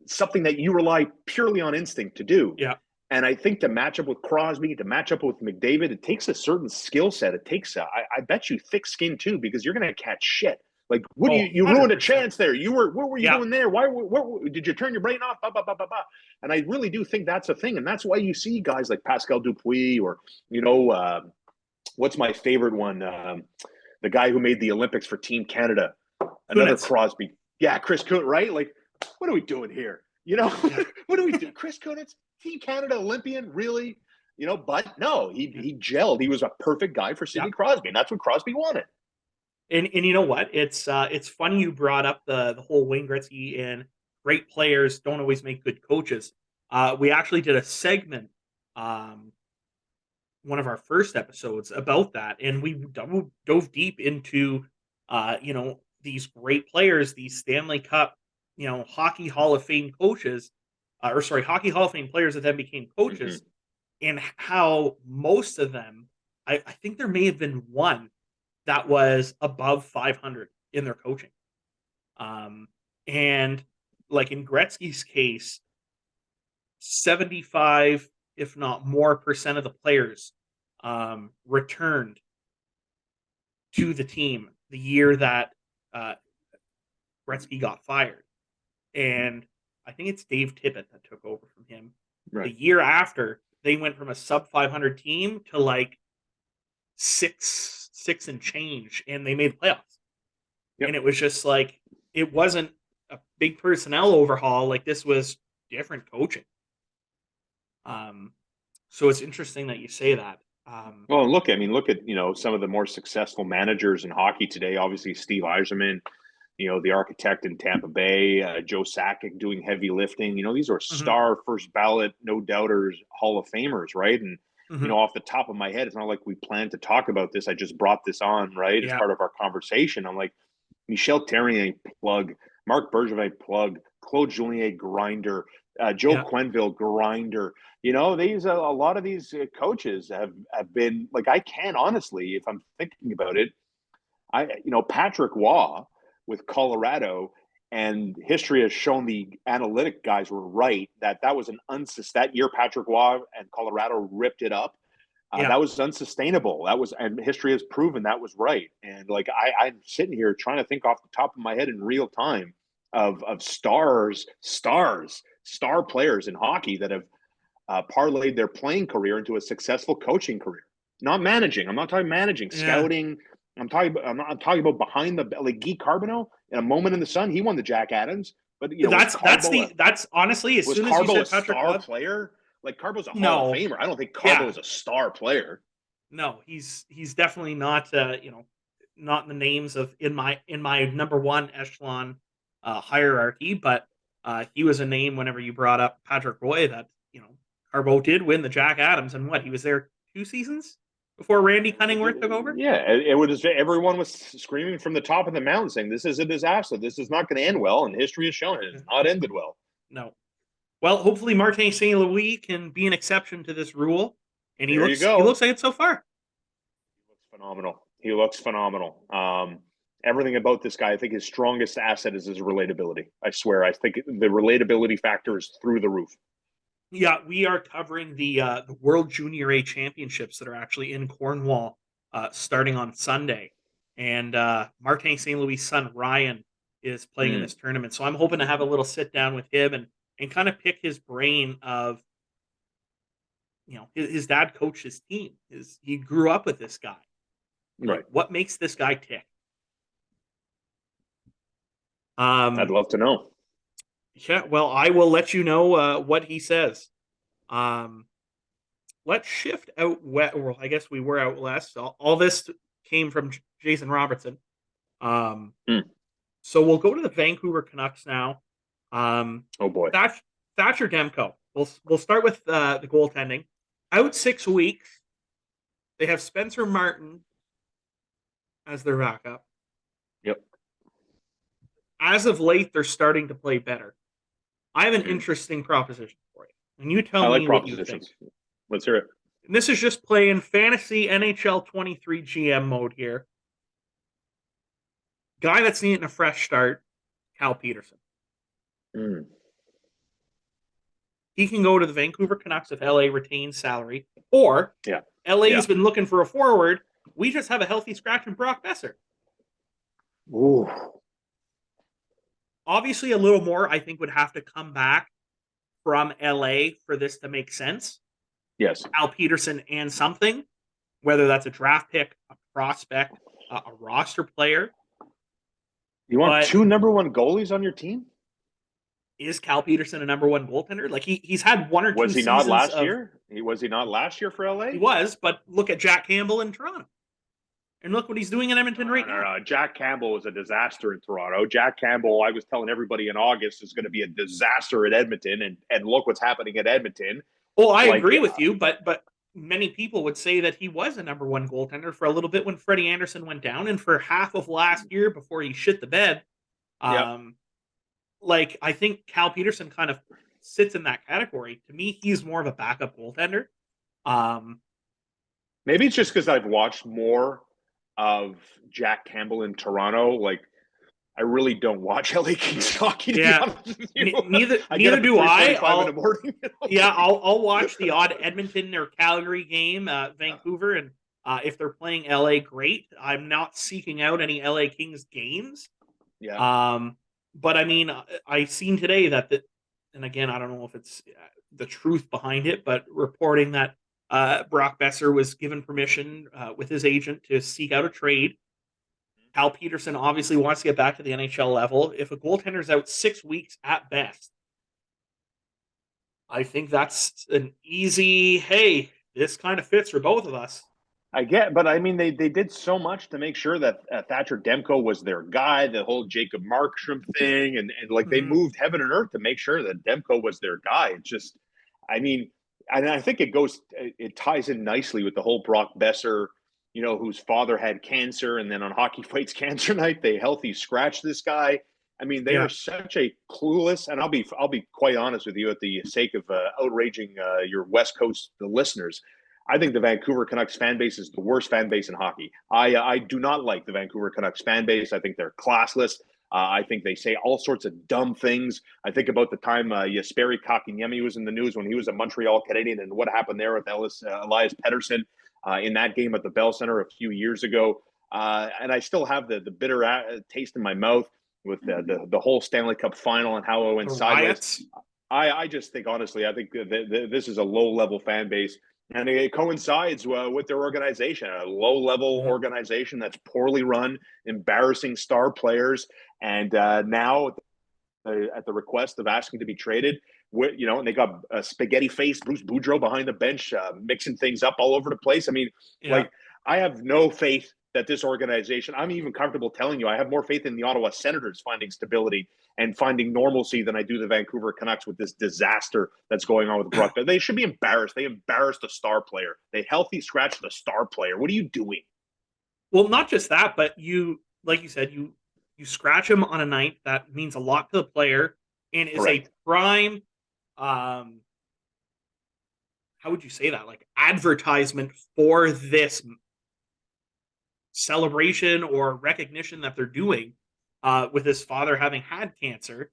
something that you rely purely on instinct to do? Yeah. And I think to match up with Crosby, to match up with McDavid, it takes a certain skill set. It takes, I bet you, thick skin too, because you're going to catch shit. Like, what do you ruined a chance there? What were you doing there? What did you turn your brain off? Bah, bah, bah, bah, bah. And I really do think that's a thing. And that's why you see guys like Pascal Dupuis, or, you know, what's my favorite one? The guy who made the Olympics for Team Canada, another Crosby. Yeah, Chris Kunitz, right? Like, what are we doing here? You know, what do we do? Chris Kunitz, Team Canada Olympian, really? You know, but no, he gelled. He was a perfect guy for Sidney Crosby, and that's what Crosby wanted. And you know what? It's funny you brought up the whole Wayne Gretzky and great players don't always make good coaches. We actually did a segment, one of our first episodes about that, and we dove deep into, you know, these great players, these Stanley Cup, you know, Hockey Hall of Fame coaches, Hockey Hall of Fame players that then became coaches, and how most of them, I think there may have been one that was above 500 in their coaching. And like in Gretzky's case, 75, if not more, percent of the players returned to the team the year that Gretzky got fired. And I think it's Dave Tippett that took over from him. Right. The year after, they went from a sub 500 team to like six and change, and they made playoffs. And it was just like, it wasn't a big personnel overhaul. Like, this was different coaching. So it's interesting that you say that. Well, look at, you know, some of the more successful managers in hockey today. Obviously, Steve Yzerman, you know, the architect in Tampa Bay, Joe Sakic doing heavy lifting. You know, these are star first ballot, no doubters, Hall of Famers, right? And, you know, off the top of my head, it's not like we planned to talk about this. I just brought this on, right, as part of our conversation. I'm like, Michel Therrien, plug. Marc Bergevin, plug. Claude Julien, grinder. Joe Quenneville, grinder. You know, these a lot of these coaches have been, like, I can't honestly, if I'm thinking about it, you know, Patrick Waugh with Colorado, and history has shown the analytic guys were right that was an that year Patrick Waugh and Colorado ripped it up. That was unsustainable. And history has proven that was right. And like I'm sitting here trying to think off the top of my head in real time of star players in hockey that have parlayed their playing career into a successful coaching career. Not managing. I'm not talking managing, scouting. I'm talking about behind the, like Guy Carbonneau in A Moment in the Sun. He won the Jack Adams, but that's honestly, as soon as you said Patrick star Roy, player. Like Carbo's a Hall of Famer. I don't think Carbo is a star player. No, he's definitely not. Not in the names of in my number one echelon hierarchy, but he was a name whenever you brought up Patrick Roy that Carbo did win the Jack Adams, and he was there 2 seasons before Randy Cunningworth took over. Yeah, everyone was screaming from the top of the mountain saying this is a disaster. This is not going to end well, and history has shown it has not ended well. No. Well, hopefully Martin St. Louis can be an exception to this rule, and he looks like it so far. He looks phenomenal. Everything about this guy, I think his strongest asset is his relatability. I swear, I think the relatability factor is through the roof. Yeah, we are covering the World Junior A Championships that are actually in Cornwall starting on Sunday. And Martin St. Louis' son, Ryan, is playing in this tournament. So I'm hoping to have a little sit down with him and kind of pick his brain of, his dad coached his team. He grew up with this guy. Right. What makes this guy tick? I'd love to know. Yeah, well, I will let you know what he says. Let's shift out west. Well, I guess we were out west. All this came from Jason Robertson. So we'll go to the Vancouver Canucks now. Oh boy, Thatcher Demko. We'll start with the goaltending. Out 6 weeks. They have Spencer Martin as their backup. Yep. As of late, they're starting to play better. I have an interesting proposition for you. And you tell me what you think. Let's hear it. And this is just playing fantasy NHL 23 GM mode here. Guy that's needing a fresh start, Cal Peterson. He can go to the Vancouver Canucks if LA retains salary. Or LA's been looking for a forward. We just have a healthy scratch in Brock Besser. Ooh. Obviously, a little more, I think, would have to come back from LA for this to make sense. Yes. Al Peterson and something, whether that's a draft pick, a prospect, a roster player. You want 2 number 1 goalies on your team? Is Cal Peterson a number 1 goaltender? Like he's had 1 or 2 Was he seasons not last year? Was he not last year for LA? He was, but look at Jack Campbell in Toronto. And look what he's doing in Edmonton right now. No. Jack Campbell was a disaster in Toronto. Jack Campbell, I was telling everybody in August, is going to be a disaster at Edmonton, and look what's happening at Edmonton. Well, I agree with you, but many people would say that he was a number 1 goaltender for a little bit when Freddie Anderson went down, and for half of last year before he shit the bed. Like, I think Cal Peterson kind of sits in that category. To me, he's more of a backup goaltender. Maybe it's just because I've watched more of Jack Campbell in Toronto. Like, I really don't watch LA Kings hockey, to be honest with you. Neither do I. In the morning, I'll watch the odd Edmonton or Calgary game, Vancouver, and if they're playing LA, great. I'm not seeking out any LA Kings games. Yeah. But I mean, I seen today that and again, I don't know if it's the truth behind it, but reporting that Brock Besser was given permission with his agent to seek out a trade. Cal Peterson obviously wants to get back to the NHL level. If a goaltender's out 6 weeks at best, I think that's an easy, hey, this kind of fits for both of us. I get, but I mean, they did so much to make sure that Thatcher Demko was their guy, the whole Jacob Markstrom thing, and like they moved heaven and earth to make sure that Demko was their guy. It's just, I mean, and I think it ties in nicely with the whole Brock Besser, whose father had cancer, and then on Hockey Fights Cancer Night, they healthy scratched this guy. I mean, they are such a clueless, and I'll be quite honest with you at the sake of outraging your West Coast listeners. I think the Vancouver Canucks fan base is the worst fan base in hockey. I do not like the Vancouver Canucks fan base. I think they're classless. I think they say all sorts of dumb things. I think about the time Jesperi Kotkaniemi was in the news when he was a Montreal Canadian and what happened there with Elias Pettersson in that game at the Bell Center a few years ago. And I still have the bitter taste in my mouth with the whole Stanley Cup final and how it went sideways. I just think, honestly, I think this is a low-level fan base, and it coincides with their organization, a low-level organization that's poorly run, embarrassing star players, and now at the request of asking to be traded, and they got a spaghetti-faced Bruce Boudreau behind the bench, mixing things up all over the place. I mean, I have no faith that this organization, I'm even comfortable telling you, I have more faith in the Ottawa Senators finding stability and finding normalcy than I do the Vancouver Canucks with this disaster that's going on with Brock. They should be embarrassed. They embarrassed a star player. They healthy scratched the star player. What are you doing? Well, not just that, but like you said, you scratch him on a night that means a lot to the player and is a prime, how would you say that? Like advertisement for this celebration or recognition that they're doing with his father having had cancer.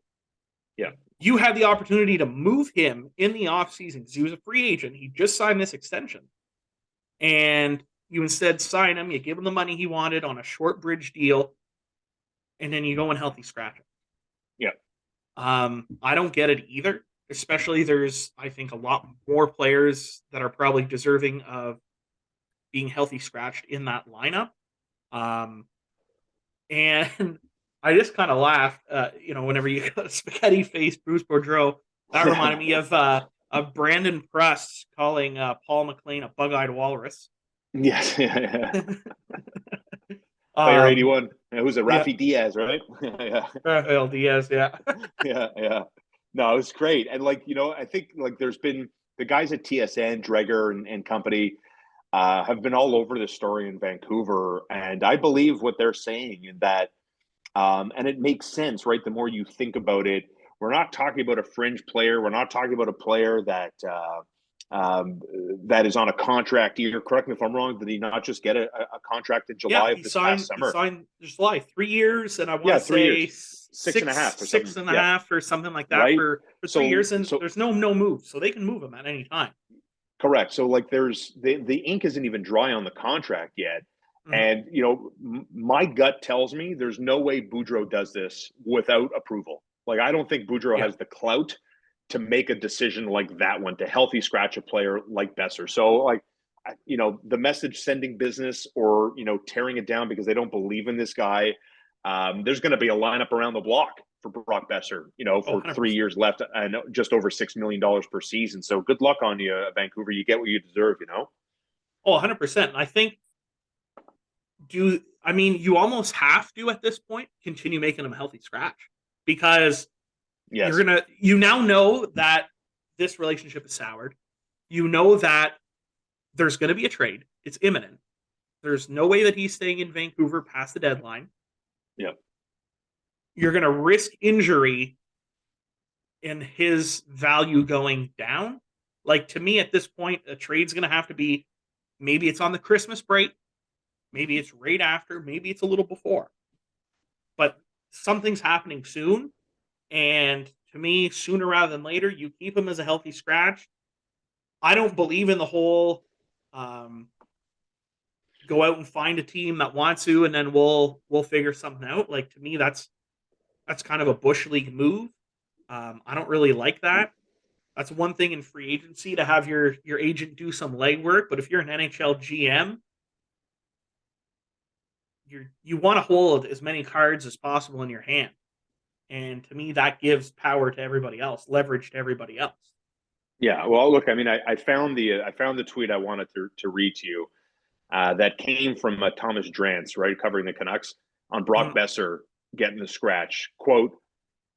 Yeah. You had the opportunity to move him in the offseason because he was a free agent. He just signed this extension. And you instead sign him, you give him the money he wanted on a short bridge deal, and then you go and healthy scratch him. Yeah. I don't get it either. Especially there's, I think, a lot more players that are probably deserving of being healthy scratched in that lineup. And I just kind of laughed, whenever you got spaghetti face Bruce Boudreau, that reminded me of Brandon Press calling Paul McLean a bug-eyed walrus. Yes, Player 81. Who's it? Rafi Diaz, right? Yeah. Rafael Diaz, yeah. yeah. No, it was great. And I think there's been the guys at TSN, Dreger and company have been all over this story in Vancouver. And I believe what they're saying in that, and it makes sense, right? The more you think about it, we're not talking about a fringe player. We're not talking about a player that that is on a contract year. Correct me if I'm wrong. Did he not just get a contract in July of this past summer? He signed July, 3 years, and I want to say 6.5 or something like that, right? for 3 years. And there's no move, so they can move him at any time. Correct. So there's the ink isn't even dry on the contract yet. And my gut tells me there's no way Boudreau does this without approval. I don't think Boudreau has the clout to make a decision like that one, to healthy scratch a player like Besser. So the message sending business or tearing it down because they don't believe in this guy. There's going to be a lineup around the block for Brock Besser, for 3 years left and just over $6 million per season. So good luck on you, Vancouver. You get what you deserve, Oh, 100%. And I think you almost have to at this point continue making him a healthy scratch, because you now know that this relationship is soured. You know that there's going to be a trade. It's imminent. There's no way that he's staying in Vancouver past the deadline. Yeah. You're going to risk injury and his value going down. To me at this point, a trade's going to have to be, maybe it's on the Christmas break, maybe it's right after, maybe it's a little before. But something's happening soon. And to me, sooner rather than later, you keep him as a healthy scratch. I don't believe in the whole go out and find a team that wants to, and then we'll figure something out. To me, that's kind of a Bush League move. I don't really like that. That's one thing in free agency, to have your agent do some legwork. But if you're an NHL GM, you want to hold as many cards as possible in your hand. And to me, that gives power to everybody else, leverage to everybody else. Yeah. Well, look, I mean, I found the tweet I wanted to read to you that came from Thomas Drance, right, covering the Canucks, on Brock Besser getting the scratch. Quote,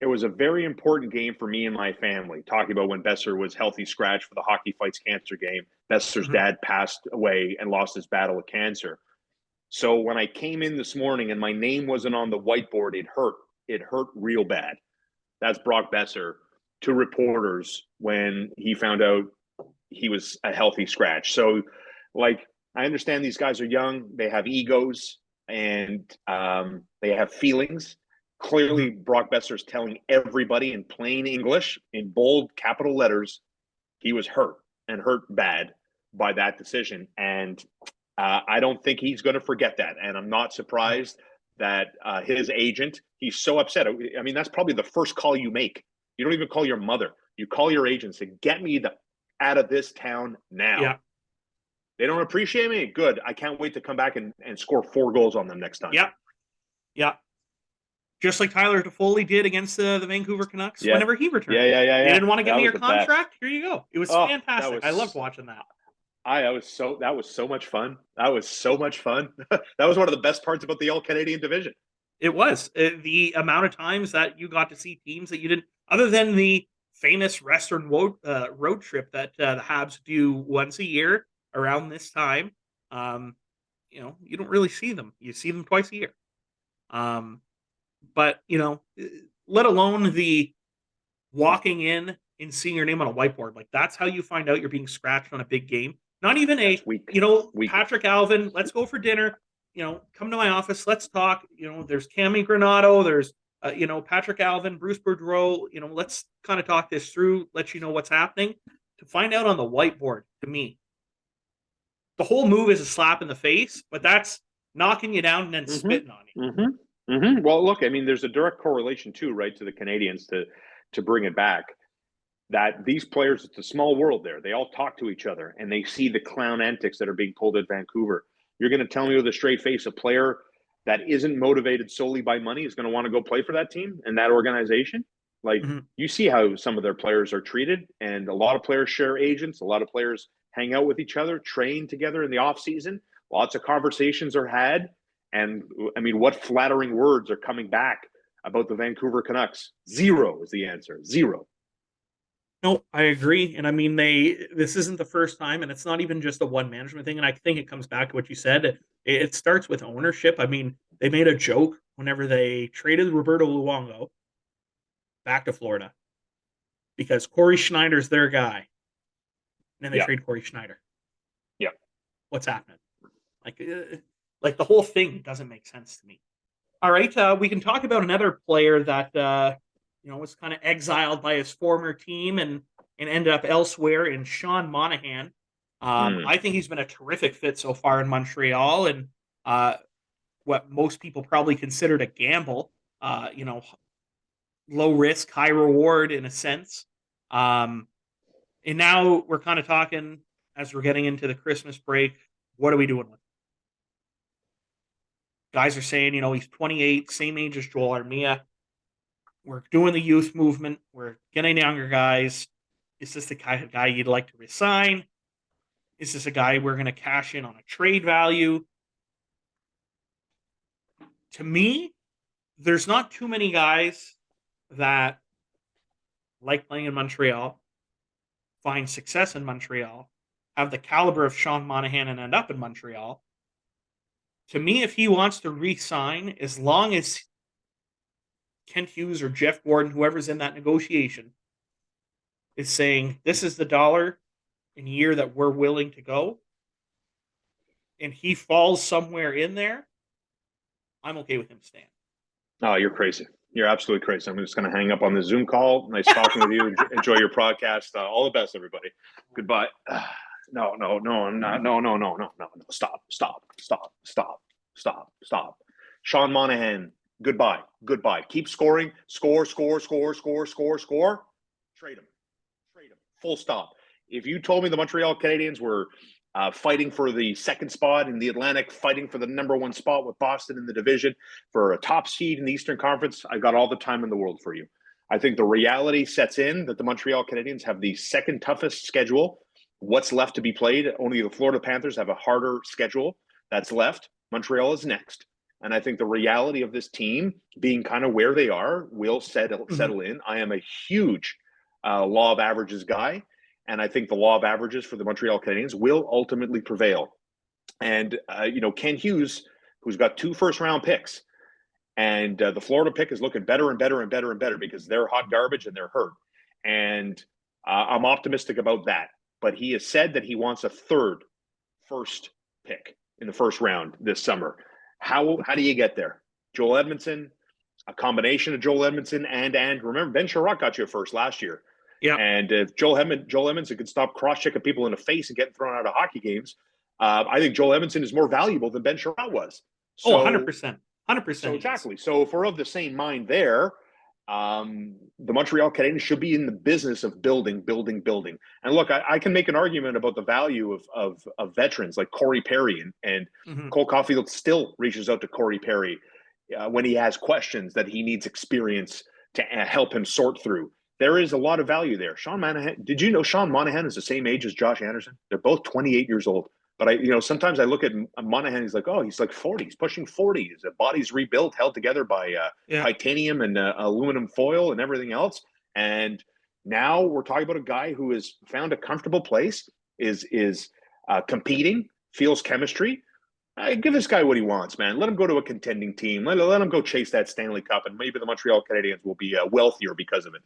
"It was a very important game for me and my family," talking about when Besser was healthy scratch for the Hockey Fights Cancer game. Besser's dad passed away and lost his battle with cancer. "So when I came in this morning and my name wasn't on the whiteboard, it hurt. It hurt real bad." That's Brock Besser to reporters when he found out he was a healthy scratch. So, I understand these guys are young, they have egos, and they have feelings. Clearly, Brock Besser's telling everybody in plain English, in bold capital letters, he was hurt and hurt bad by that decision. And I don't think he's going to forget that. And I'm not surprised that his agent, he's so upset. I mean, that's probably the first call you make. You don't even call your mother. You call your agent and say, get me out of this town now. Yeah. They don't appreciate me? Good. I can't wait to come back and score 4 goals on them next time. Yeah. Yeah. Just like Tyler Toffoli did against the Vancouver Canucks whenever he returned. Yeah. You didn't want to give me your contract? Here you go. It was fantastic. I loved watching that. That was so much fun. That was so much fun. That was one of the best parts about the All-Canadian division. It was. The amount of times that you got to see teams that you didn't, other than the famous Western road trip that the Habs do once a year around this time, you don't really see them. You see them twice a year. But, let alone the walking in and seeing your name on a whiteboard. Like, that's how you find out you're being scratched on a big game. Not even week. Patrick Alvin, let's go for dinner. Come to my office. Let's talk. There's Cami Granato. There's, Patrick Alvin, Bruce Boudreau. Let's kind of talk this through, let you know what's happening. To find out on the whiteboard, to me, the whole move is a slap in the face, but that's knocking you down and then spitting on you. Well, look, I mean, there's a direct correlation too, right, to the Canadians to bring it back. That these players, it's a small world there. They all talk to each other and they see the clown antics that are being pulled at Vancouver. You're going to tell me with a straight face a player that isn't motivated solely by money is going to want to go play for that team and that organization? Like, you see how some of their players are treated, and a lot of players share agents. A lot of players hang out with each other, train together in the off season. Lots of conversations are had. And I mean, what flattering words are coming back about the Vancouver Canucks? Zero is the answer. Zero. No, I agree. And I mean, this isn't the first time, and it's not even just a one management thing. And I think it comes back to what you said. It starts with ownership. I mean, they made a joke whenever they traded Roberto Luongo back to Florida because Corey Schneider's their guy. And then they trade Corey Schneider. Yeah. What's happening? Like the whole thing doesn't make sense to me. All right, we can talk about another player that was kind of exiled by his former team and ended up elsewhere in Sean Monahan. I think he's been a terrific fit so far in Montreal, and what most people probably considered a gamble. Low risk, high reward in a sense. And now we're kind of talking as we're getting into the Christmas break. What are we doing with him? Guys are saying, he's 28, same age as Joel Armia. We're doing the youth movement. We're getting younger guys. Is this the kind of guy you'd like to resign? Is this a guy we're going to cash in on a trade value? To me, there's not too many guys that like playing in Montreal, find success in Montreal, have the caliber of Sean Monahan and end up in Montreal. To me, if he wants to re-sign, as long as Kent Hughes or Jeff Gordon, whoever's in that negotiation, is saying, this is the dollar in year that we're willing to go, and he falls somewhere in there, I'm okay with him staying. Oh, you're crazy. You're absolutely crazy. I'm just going to hang up on the Zoom call. Nice talking with you. Enjoy your podcast. All the best, everybody. Goodbye. No. Stop. Sean Monahan, goodbye. Keep scoring. Score. Trade him. Full stop. If you told me the Montreal Canadiens were fighting for the second spot in the Atlantic, fighting for the number 1 spot with Boston in the division, for a top seed in the Eastern Conference, I've got all the time in the world for you. I think the reality sets in that the Montreal Canadiens have the second toughest schedule. What's left to be played? Only the Florida Panthers have a harder schedule that's left. Montreal is next. And I think the reality of this team being kind of where they are will settle in. I am a huge law of averages guy. And I think the law of averages for the Montreal Canadiens will ultimately prevail. And, Ken Hughes, who's got 2 first-round picks, and the Florida pick is looking better and better because they're hot garbage and they're hurt. And I'm optimistic about that. But he has said that he wants a first pick in the first round this summer. How do you get there? Joel Edmondson, a combination of Joel Edmondson and remember, Ben Sherratt got you at first last year. Yeah. And if Joel Edmondson could stop cross-checking people in the face and getting thrown out of hockey games, I think Joel Edmondson is more valuable than Ben Sherratt was. So, 100%. 100%. So exactly. So if we're of the same mind there, the Montreal Canadiens should be in the business of building. And look, I can make an argument about the value of veterans like Corey Perry and Cole Caulfield still reaches out to Corey Perry when he has questions that he needs experience to help him sort through. There is a lot of value there. Sean Monahan, did you know Sean Monahan is the same age as Josh Anderson? They're both 28 years old. But sometimes I look at Monahan, he's like 40. He's pushing 40. His body's rebuilt, held together by titanium and aluminum foil and everything else. And now we're talking about a guy who has found a comfortable place, is competing, feels chemistry. Give this guy what he wants, man. Let him go to a contending team. Let him go chase that Stanley Cup, and maybe the Montreal Canadiens will be wealthier because of it.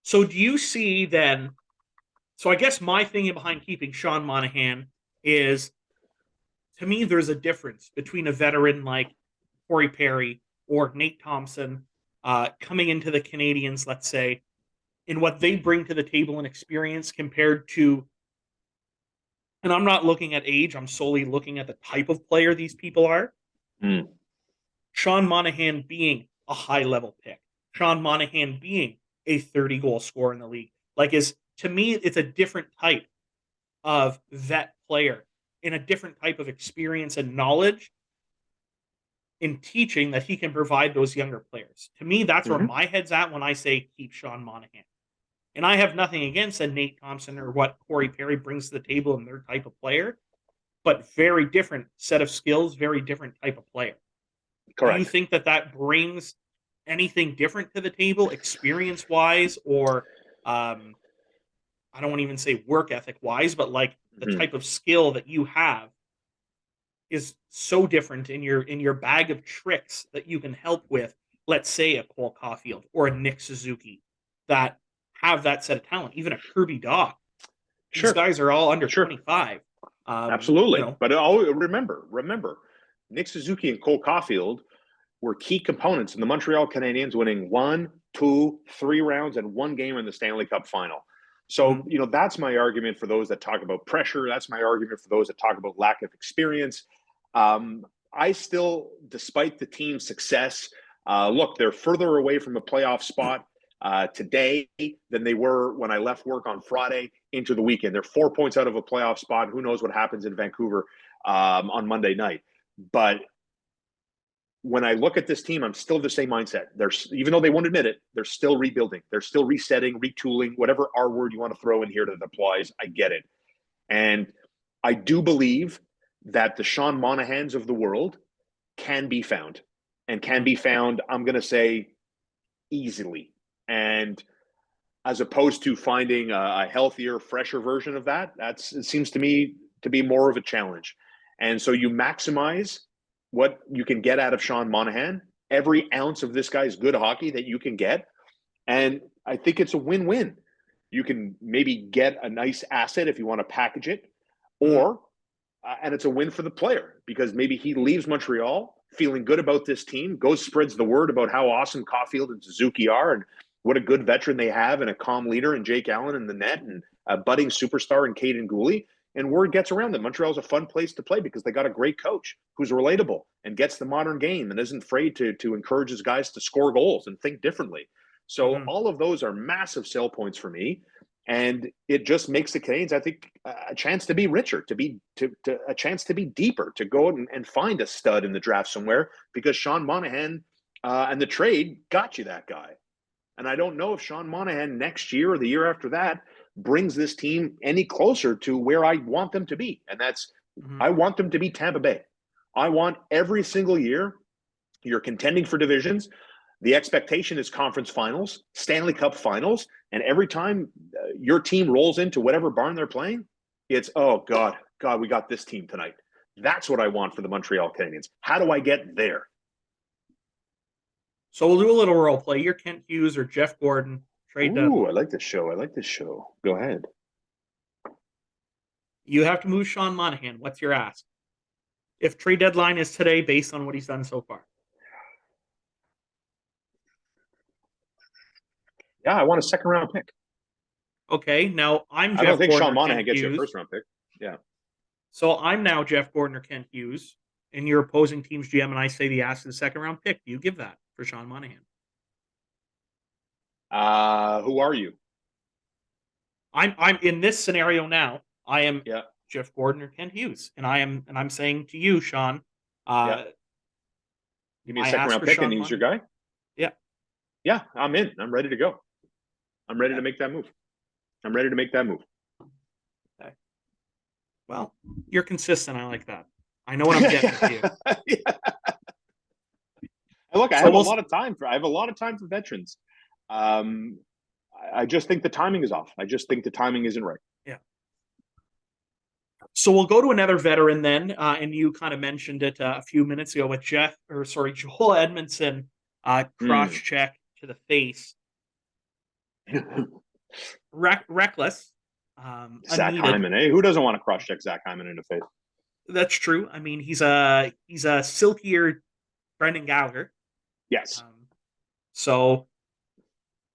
So do you see then? So I guess my thinking behind keeping Sean Monahan is, to me, there's a difference between a veteran like Corey Perry or Nate Thompson coming into the Canadiens, let's say, in what they bring to the table and experience compared to, and I'm not looking at age, I'm solely looking at the type of player these people are. Sean Monahan being a high-level pick. Sean Monahan being a 30-goal scorer in the league. To me, it's a different type of vet player in a different type of experience and knowledge in teaching that he can provide those younger players. To me, that's where my head's at when I say keep Sean Monahan. And I have nothing against a Nate Thompson or what Corey Perry brings to the table in their type of player, but very different set of skills, very different type of player. Correct. Do you think that brings anything different to the table, experience-wise, or I don't want to even say work ethic-wise, but the type of skill that you have is so different in your bag of tricks that you can help with, let's say, a Cole Caulfield or a Nick Suzuki that have that set of talent, even a Kirby Dach. These guys are all under 25. Absolutely. But remember, Nick Suzuki and Cole Caulfield were key components in the Montreal Canadiens winning 1, 2, 3 rounds and 1 game in the Stanley Cup final. So, that's my argument for those that talk about pressure. That's my argument for those that talk about lack of experience. I still, despite the team's success, look, they're further away from a playoff spot today than they were when I left work on Friday into the weekend. They're 4 points out of a playoff spot. Who knows what happens in Vancouver on Monday night. But when I look at this team, I'm still the same mindset. Even though they won't admit it, they're still rebuilding. They're still resetting, retooling, whatever R word you want to throw in here that applies. I get it. And I do believe that the Sean Monahans of the world can be found, I'm going to say, easily. And as opposed to finding a healthier, fresher version of that, it seems to me to be more of a challenge. And so you maximize what you can get out of Sean Monahan, every ounce of this guy's good hockey that you can get. And I think it's a win-win. You can maybe get a nice asset if you want to package it, or and it's a win for the player because maybe he leaves Montreal feeling good about this team, spreads the word about how awesome Caulfield and Suzuki are and what a good veteran they have and a calm leader in Jake Allen in the net and a budding superstar in Caden Gooley. And word gets around that Montreal's a fun place to play because they got a great coach who's relatable and gets the modern game and isn't afraid to encourage his guys to score goals and think differently. So all of those are massive sell points for me. And it just makes the Canadiens, I think, a chance to be richer, a chance to be deeper, to go and find a stud in the draft somewhere because Sean Monahan and the trade got you that guy. And I don't know if Sean Monahan next year or the year after that brings this team any closer to where I want them to be. And that's, I want them to be Tampa Bay. I want every single year you're contending for divisions. The expectation is conference finals, Stanley Cup finals. And every time your team rolls into whatever barn they're playing, it's, oh, God, we got this team tonight. That's what I want for the Montreal Canadiens. How do I get there? So we'll do a little role play. You're Kent Hughes or Jeff Gordon. Trade deadline. Ooh, I like this show. Go ahead. You have to move Sean Monahan. What's your ask? If trade deadline is today based on what he's done so far. Yeah, I want a second round pick. Okay, now I'm I don't Jeff think Gordon Sean or Monahan Kent gets you a Hughes. first round pick. Yeah. So I'm now Jeff Gordon or Kent Hughes, and your opposing team's GM, and I say the ass is a second round pick. Do you give that for Sean Monahan? Who are you? I'm in this scenario now. I am Yeah. Jeff Gordon or Kent Hughes, and I'm saying to you, Sean, Yeah. Give me a I second asked round for pick and Sean he's your Monahan. guy. Yeah. Yeah, I'm in. I'm ready to go. I'm ready to make that move. I'm ready to make that move. Okay. Well, you're consistent. I like that. I know what I'm getting with you. Yeah. Look, I So have a we'll lot of time for veterans. I just think the timing is off. I just think the timing isn't right. yeah. So we'll go to another veteran then, and you kind of mentioned it a few minutes ago with Joel Edmondson, cross check to the face, reckless, Zach unneeded. Hyman, Who doesn't want to cross check Zach Hyman in the face? That's true. I mean, he's a silkier Brendan Gallagher. Yes. So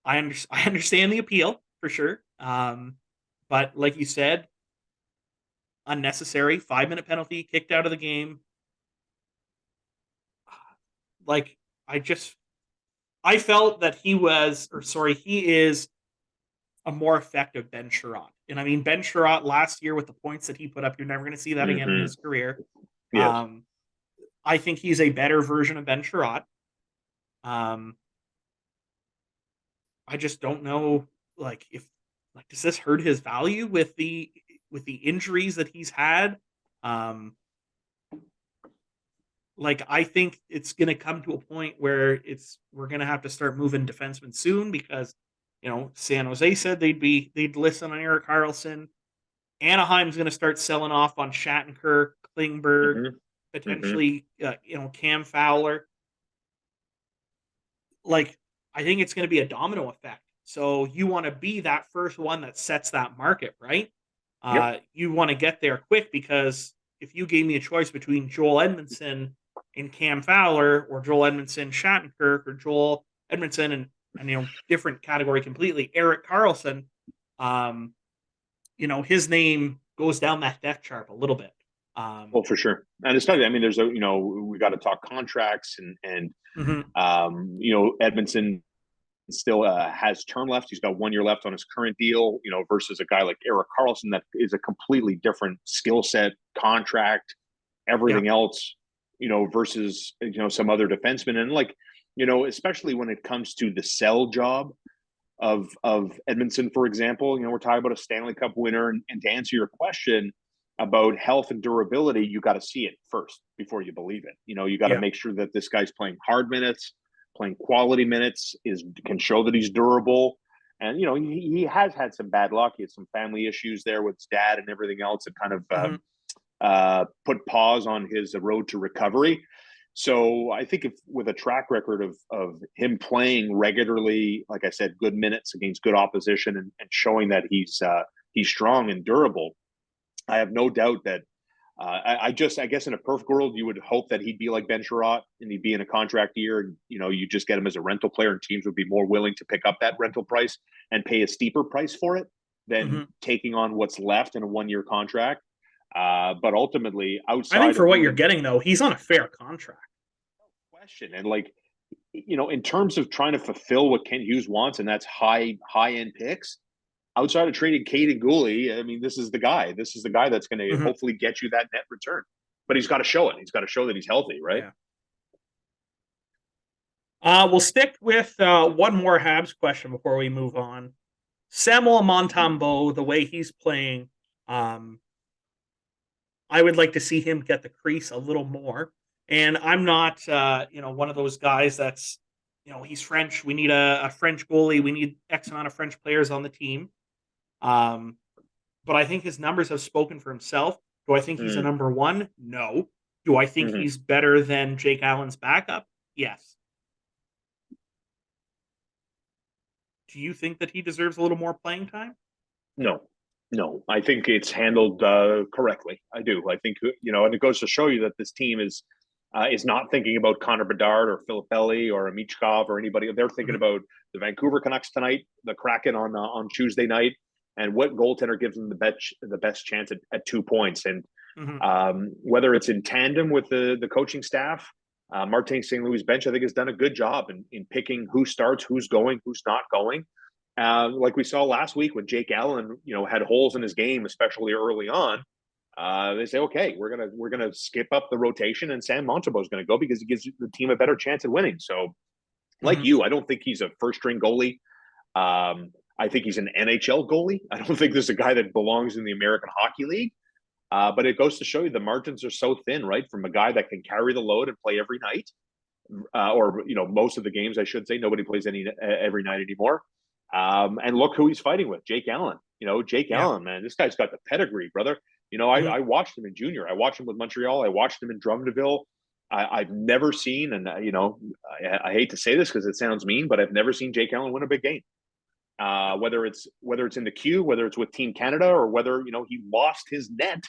I understand the appeal for sure. But like you said, unnecessary 5-minute penalty, kicked out of the game. Like I felt that he is a more effective Ben Sherratt. And I mean, Ben Sherratt last year with the points that he put up, you're never going to see that again in his career. Yes. I think he's a better version of Ben Sherratt. I just don't know, does this hurt his value with the injuries that he's had? I think it's going to come to a point where we're going to have to start moving defensemen soon because, San Jose said they'd listen on Erik Karlsson. Anaheim's going to start selling off on Shattenkirk, Klingberg, potentially, Cam Fowler. I think it's going to be a domino effect. So you want to be that first one that sets that market, right? Yep. You want to get there quick because if you gave me a choice between Joel Edmondson and Cam Fowler or Joel Edmondson, Shattenkirk, or Joel Edmondson and different category completely, Erik Karlsson, his name goes down that depth chart a little bit. Well, for sure. And especially, I mean, we got to talk contracts and Edmondson still has term left. He's got 1 year left on his current deal, versus a guy like Erik Karlsson that is a completely different skill set, contract, everything else, versus, some other defensemen. And especially when it comes to the sell job of Edmondson, for example, we're talking about a Stanley Cup winner. And to answer your question about health and durability, you got to see it first before you believe it. You got to make sure that this guy's playing hard minutes, playing quality minutes, can show that he's durable. And he has had some bad luck. He had some family issues there with his dad and everything else that kind of put pause on his road to recovery. So I think if with a track record of him playing regularly, like I said, good minutes against good opposition and showing that he's strong and durable, I have no doubt that I guess in a perfect world, you would hope that he'd be like Ben Sherratt and he'd be in a contract year and, you just get him as a rental player and teams would be more willing to pick up that rental price and pay a steeper price for it than taking on what's left in a 1 year contract. But ultimately, outside I think for what you're getting, though, he's on a fair contract. No question. And in terms of trying to fulfill what Kent Hughes wants, and that's high end picks, outside of trading Cade and Gooley, I mean, this is the guy. This is the guy that's going to hopefully get you that net return. But he's got to show it. He's got to show that he's healthy, right? Yeah. We'll stick with one more Habs question before we move on. Samuel Montembeault, the way he's playing, I would like to see him get the crease a little more. And I'm not, one of those guys that's, he's French. We need a French goalie. We need X amount of French players on the team. But I think his numbers have spoken for himself. Do I think he's a number one? No. Do I think he's better than Jake Allen's backup? Yes. Do you think that he deserves a little more playing time? No. I think it's handled correctly. I do. I think, and it goes to show you that this team is is not thinking about Connor Bedard or Filipelli or Michkov or anybody. They're thinking about the Vancouver Canucks tonight, the Kraken on Tuesday night, and what goaltender gives them the best chance at 2 points. And whether it's in tandem with the coaching staff, Martin St. Louis bench, I think, has done a good job in picking who starts, who's going, who's not going. Like we saw last week when Jake Allen, had holes in his game, especially early on. They say, okay, we're gonna skip up the rotation, and Sam Montembeault is going to go because he gives the team a better chance at winning. So, like you, I don't think he's a first string goalie. I think he's an NHL goalie. I don't think there's a guy that belongs in the American Hockey League. But it goes to show you the margins are so thin, right? From a guy that can carry the load and play every night, or most of the games, I should say. Nobody plays every night anymore. And look who he's fighting with, Jake Allen. Jake Allen, man, this guy's got the pedigree, brother. I watched him in junior. I watched him with Montreal. I watched him in Drummondville. I've never seen, and I hate to say this because it sounds mean, but I've never seen Jake Allen win a big game. Whether it's in the queue, whether it's with Team Canada, or whether he lost his net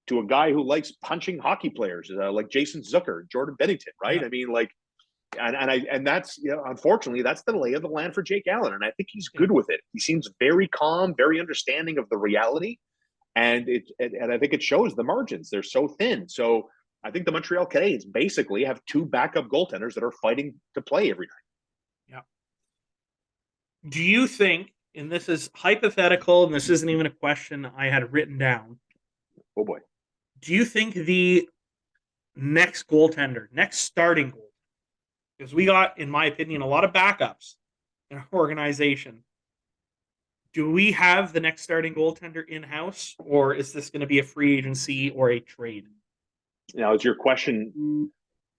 to a guy who likes punching hockey players like Jason Zucker, Jordan Bennington, right? Yeah. I mean, and that's unfortunately that's the lay of the land for Jake Allen, and I think he's good with it. He seems very calm, very understanding of the reality, and I think it shows the margins. They're so thin. So I think the Montreal Canadiens basically have two backup goaltenders that are fighting to play every night. Yeah. Do you think, and this is hypothetical, and this isn't even a question I had written down. Oh boy. Do you think the next starting goaltender, because we got, in my opinion, a lot of backups in our organization, do we have the next starting goaltender in-house, or is this going to be a free agency or a trade? Now, is your question,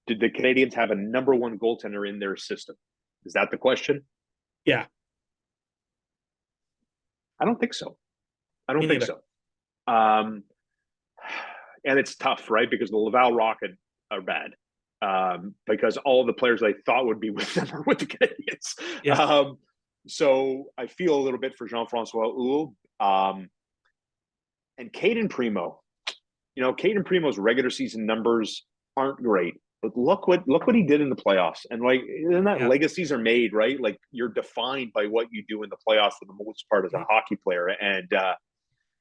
did the Canadiens have a number one goaltender in their system? Is that the question? Yeah. I don't think so. I don't think so. And it's tough, right? Because the Laval Rocket are bad. Because all of the players I thought would be with them are with the Canadiens. Yeah. So I feel a little bit for Jean-François Houle. And Caden Primo. Caden Primo's regular season numbers aren't great. But look what he did in the playoffs. And isn't that legacies are made, right? Like, you're defined by what you do in the playoffs for the most part as a hockey player. And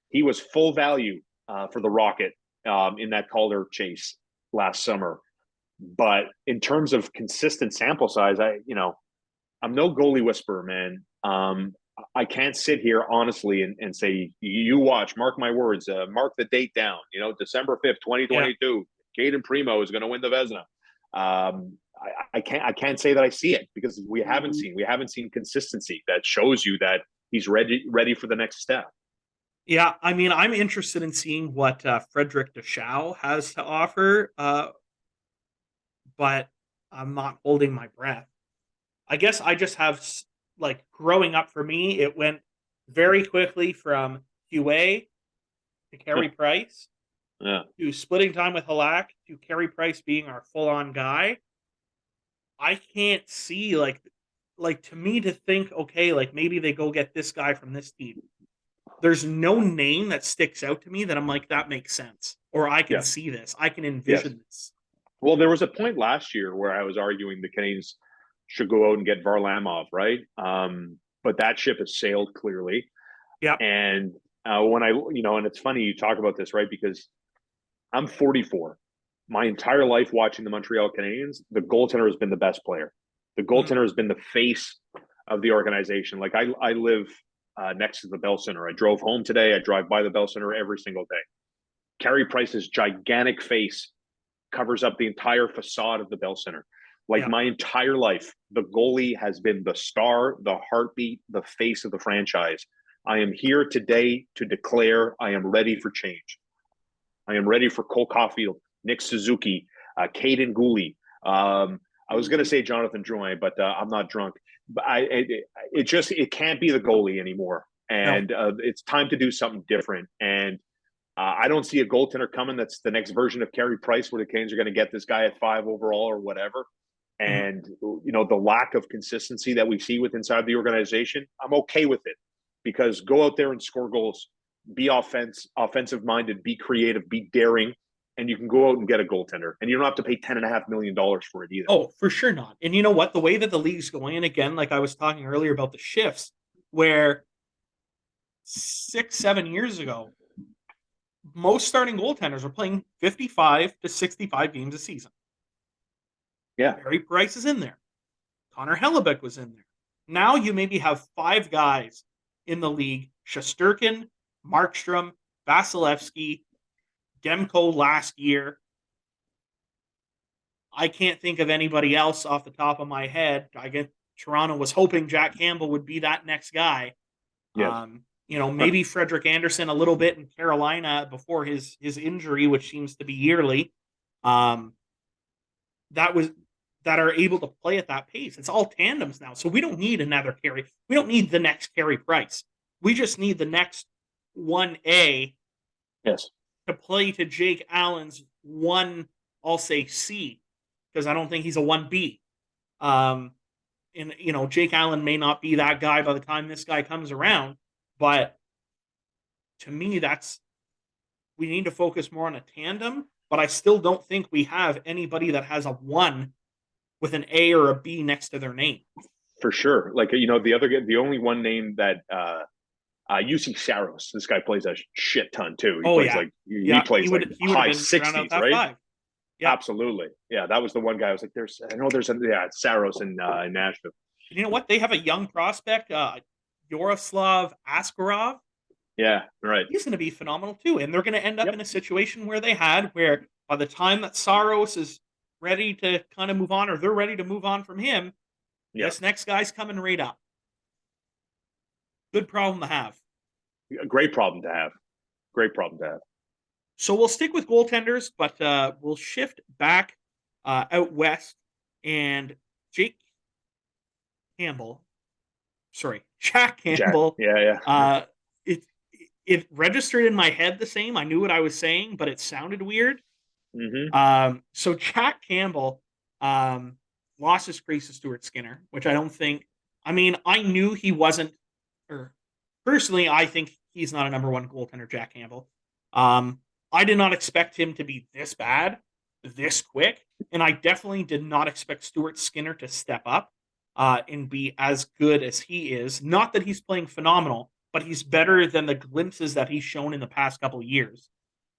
he was full value for the Rocket in that Calder chase last summer. But in terms of consistent sample size, I'm no goalie whisperer, man. I can't sit here honestly and say, you watch, mark my words, mark the date down, December 5th, 2022, Caden Primo is going to win the Vezina. I can't say that I see it because we haven't seen consistency that shows you that he's ready for the next step. Yeah, I mean, I'm interested in seeing what Frederick Deschaux has to offer, but I'm not holding my breath. I guess I just have, growing up for me, it went very quickly from QA to Carey Price to splitting time with Halak to Carey Price being our full-on guy. I can't see, to me to think, okay, maybe they go get this guy from this team. There's no name that sticks out to me that I'm like, that makes sense. Or I can see this. I can envision this. Well, there was a point last year where I was arguing the Canadiens should go out and get Varlamov, right? But that ship has sailed clearly. Yeah. And when and it's funny you talk about this, right? Because I'm 44. My entire life watching the Montreal Canadiens, the goaltender has been the best player. The goaltender has been the face of the organization. I live next to the Bell Center. I drove home today. I drive by the Bell Center every single day. Carey Price's gigantic face covers up the entire facade of the Bell Center. My entire life, the goalie has been the star, the heartbeat, the face of the franchise. I am here today to declare I am ready for change. I am ready for Cole Caulfield, Nick Suzuki, Caden Gooley. I was going to say Jonathan Drouin, but I'm not drunk. But it can't be the goalie anymore. And it's time to do something different. And I don't see a goaltender coming that's the next version of Carey Price where the Canes are going to get this guy at 5 overall or whatever. And, the lack of consistency that we see with inside the organization, I'm okay with it because go out there and score goals, be offensive minded, be creative, be daring, and you can go out and get a goaltender, and you don't have to pay $10.5 million for it either. Oh, for sure not. And you know what? The way that the league's going, and again, like I was talking earlier about the shifts, where 6-7 years ago, most starting goaltenders were playing 55 to 65 games a season. Yeah. Barry Price is in there. Connor Hellebuck was in there. Now you maybe have 5 guys in the league: Shesterkin, Markstrom, Vasilevsky, Demko last year. I can't think of anybody else off the top of my head. I guess Toronto was hoping Jack Campbell would be that next guy. Yes. Maybe Frederick Anderson a little bit in Carolina before his injury, which seems to be yearly. That are able to play at that pace. It's all tandems now. So we don't need another Carey. We don't need the next Carey Price. We just need the next 1A Yes. to play to Jake Allen's 1, I'll say C, because I don't think he's a 1B. Jake Allen may not be that guy by the time this guy comes around, but to me, we need to focus more on a tandem, but I still don't think we have anybody that has a 1 with an A or a B next to their name. For sure. Like, the only one name that UC Saros, this guy plays a shit ton too. He plays high 60s, right? 5. Yeah. Absolutely. Yeah, that was the one guy. I was like, there's Saros in Nashville. And you know what? They have a young prospect, Yaroslav Askarov. Yeah, right. He's going to be phenomenal too. And they're going to end up in a situation where by the time that Saros is ready to kind of move on, or they're ready to move on from him, this next guy's coming right up. Good problem to have. A great problem to have. Great problem to have. So we'll stick with goaltenders, but we'll shift back out west. And Jack Campbell. Yeah. It registered in my head the same. I knew what I was saying, but it sounded weird. Mm-hmm. So Jack Campbell lost his crease to Stuart Skinner, which I don't think. I mean, I knew he wasn't. Or personally, I think he's not a number 1 goaltender, Jack Campbell. I did not expect him to be this bad, this quick, and I definitely did not expect Stuart Skinner to step up and be as good as he is. Not that he's playing phenomenal, but he's better than the glimpses that he's shown in the past couple of years.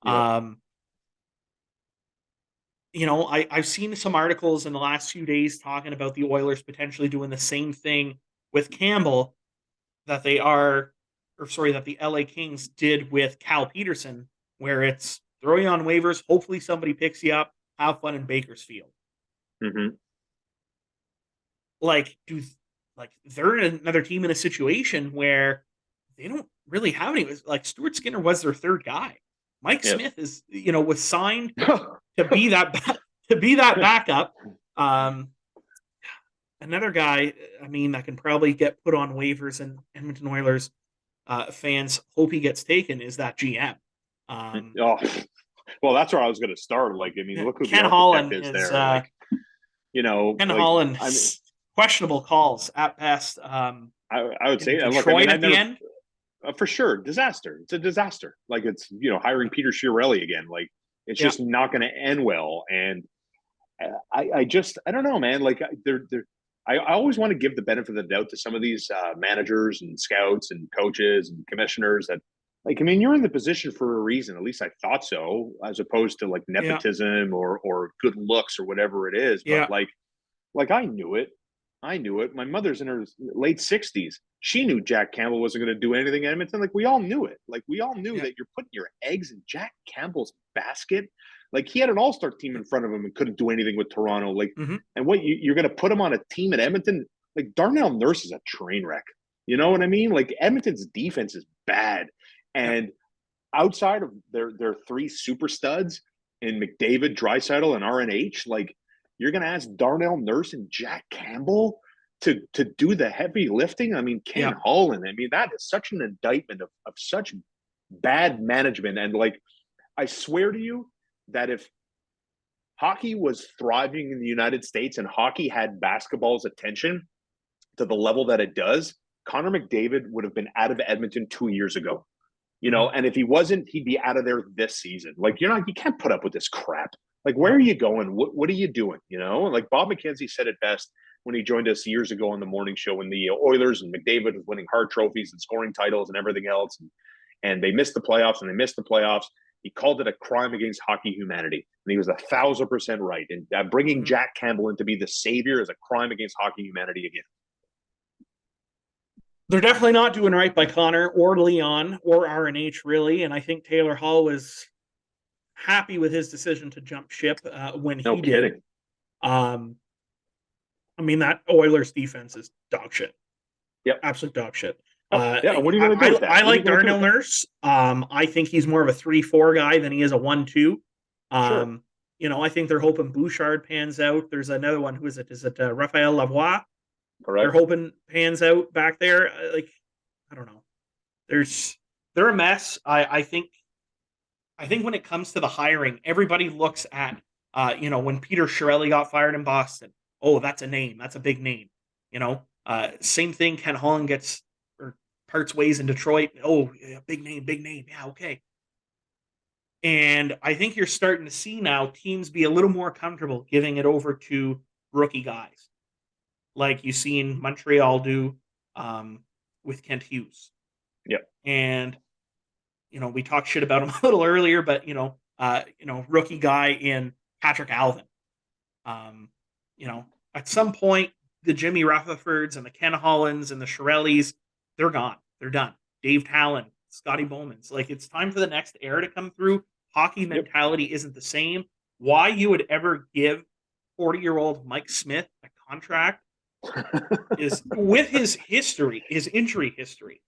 Yep. I've seen some articles in the last few days talking about the Oilers potentially doing the same thing with Campbell that the LA Kings did with Cal Peterson, where it's throw you on waivers, hopefully somebody picks you up, have fun in Bakersfield. Mm-hmm. They're another team in a situation where they don't really have any. Like Stuart Skinner was their 3rd guy. Mike Smith is, was signed to be that backup. Another guy, that can probably get put on waivers, and Edmonton Oilers fans hope he gets taken, is that GM. Well, that's where I was going to start. Look who Ken the Holland is there. Ken Holland, questionable calls at best. I would say Detroit at the end. For sure, disaster. It's a disaster. It's hiring Peter Chiarelli again. It's just not going to end well. And I don't know, man. I always want to give the benefit of the doubt to some of these managers and scouts and coaches and commissioners that, you're in the position for a reason. At least I thought so, as opposed to nepotism or good looks or whatever it is. But I knew it. My mother's in her late 60s. She knew Jack Campbell wasn't going to do anything in Edmonton. We all knew it. We all knew that you're putting your eggs in Jack Campbell's basket. He had an all-star team in front of him and couldn't do anything with Toronto. And what you're going to put him on a team at Edmonton? Darnell Nurse is a train wreck. You know what I mean? Edmonton's defense is bad. And outside of their 3 super studs in McDavid, Draisaitl, and RNH, you're going to ask Darnell Nurse and Jack Campbell to do the heavy lifting? Ken Holland, that is such an indictment of such bad management. And I swear to you that if hockey was thriving in the United States and hockey had basketball's attention to the level that it does, Connor McDavid would have been out of Edmonton 2 years ago. And if he wasn't, he'd be out of there this season. Like, you can't put up with this crap. Like, where No. are you going? What are you doing? Like Bob McKenzie said it best when he joined us years ago on the morning show when the Oilers and McDavid was winning Hart trophies and scoring titles and everything else. And they missed the playoffs and they missed the playoffs. He called it a crime against hockey humanity. And he was 1,000% right. And bringing Jack Campbell in to be the savior is a crime against hockey humanity again. They're definitely not doing right by Connor or Leon or RNH, really. And I think Taylor Hall was happy with his decision to jump ship when he did. I mean, that Oilers defense is dog shit. Yep. Absolute dog shit. What are you going to do with that? I like Darnell Nurse. I think he's more of a 3-4 guy than he is a 1-2. Sure. I think they're hoping Bouchard pans out. There's another one. Who is it? Is it Raphael Lavoie? Correct. They're hoping pans out back there. I don't know. They're a mess. I think when it comes to the hiring, everybody looks at when Peter Chiarelli got fired in Boston. Oh, that's a name. That's a big name. Same thing. Ken Holland parts ways in Detroit. Oh, yeah, big name. Yeah, okay. And I think you're starting to see now teams be a little more comfortable giving it over to rookie guys, like you've seen Montreal do with Kent Hughes. Yep. And we talked shit about him a little earlier, but rookie guy in Patrick Alvin. At some point, the Jimmy Rutherfords and the Ken Hollands and the Chiarellis, they're gone. They're done. Dave Talon, Scotty Bowman's. Like, it's time for the next era to come through. Hockey mentality isn't the same. Why you would ever give 40-year-old Mike Smith a contract is, with his history, his injury history,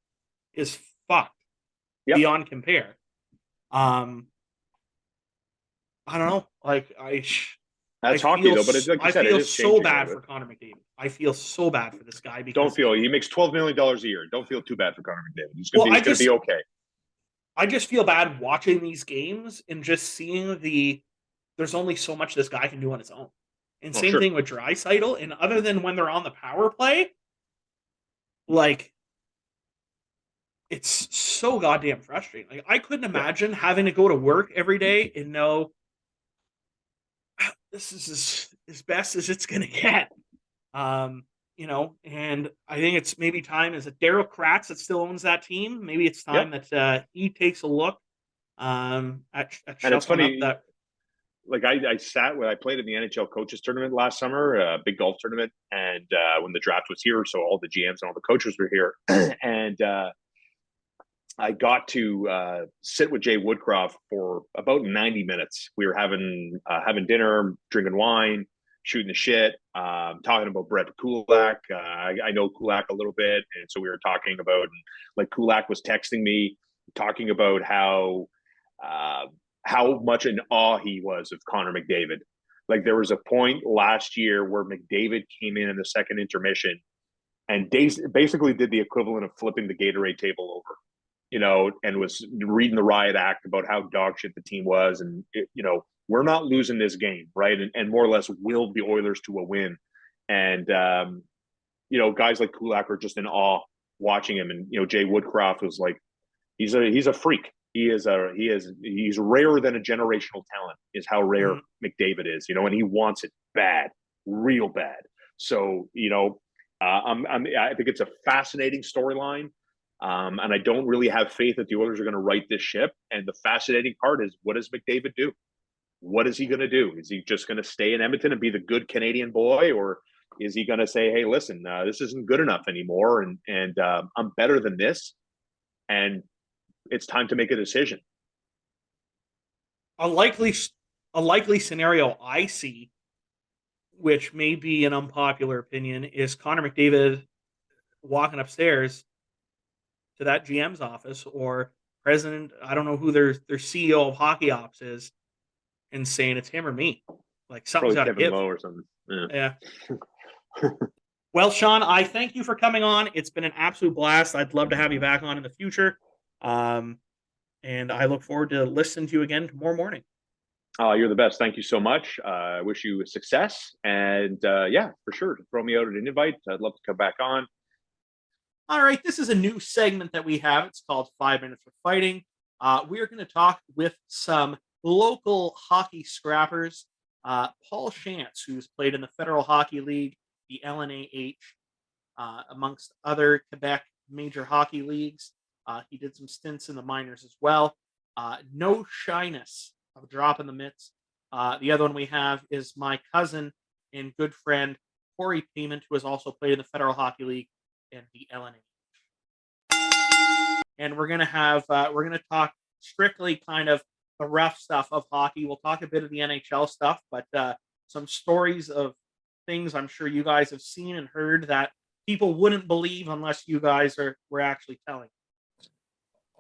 is fucked beyond compare. I don't know. That's hockey, though. But like you said, I feel so bad for Connor McDavid. I feel so bad for this guy because don't feel he makes $12 million a year. Don't feel too bad for Connor McDavid. He's going to be okay. I just feel bad watching these games and just seeing there's only so much this guy can do on his own. And same thing with Draisaitl. And other than when they're on the power play, it's so goddamn frustrating. Like, I couldn't imagine having to go to work every day and know this is as best as it's going to get. And I think it's maybe time. Is it Daryl Kratz that still owns that team? Maybe it's time that he takes a look at and it's funny that. Like I sat when I played in the NHL coaches tournament last summer, a big golf tournament, and when the draft was here, so all the GMs and all the coaches were here, and I got to sit with Jay Woodcroft for about 90 minutes. We were having dinner, drinking wine, shooting the shit, talking about Brett Kulak. I know Kulak a little bit, and so we were talking about, like, Kulak was texting me, talking about how much in awe he was of Connor McDavid. Like, there was a point last year where McDavid came in the second intermission and basically did the equivalent of flipping the Gatorade table over, and was reading the riot act about how dog shit the team was. And, we're not losing this game, right? And more or less willed the Oilers to a win. And, guys like Kulak are just in awe watching him. And, Jay Woodcroft was like, he's a freak. He's rarer than a generational talent is how rare McDavid is, and he wants it bad, real bad. So, I think it's a fascinating storyline. And I don't really have faith that the Oilers are going to right this ship. And the fascinating part is, what does McDavid do? What is he going to do? Is he just going to stay in Edmonton and be the good Canadian boy? Or is he going to say, hey, listen, this isn't good enough anymore. And I'm better than this. And it's time to make a decision. A likely scenario I see, which may be an unpopular opinion, is Connor McDavid walking upstairs to that GM's office or president, I don't know who their CEO of hockey ops is, and saying it's him or me. Like, something's got to give. Lowe or something. Yeah. Well, Shaun, I thank you for coming on. It's been an absolute blast. I'd love to have you back on in the future. And I look forward to listening to you again tomorrow morning. You're the best. Thank you so much. I wish you success. And for sure, throw me out an invite. I'd love to come back on. All right, this is a new segment that we have. It's called 5 Minutes for Fighting. We are going to talk with some local hockey scrappers. Paul Shantz, who's played in the Federal Hockey League, the LNAH, amongst other Quebec major hockey leagues. He did some stints in the minors as well. No shyness of dropping the mitts. The other one we have is my cousin and good friend, Corey Payment, who has also played in the Federal Hockey League and the LNA. And we're gonna talk strictly kind of the rough stuff of hockey. We'll talk a bit of the NHL stuff, but some stories of things I'm sure you guys have seen and heard that people wouldn't believe unless you guys were actually telling.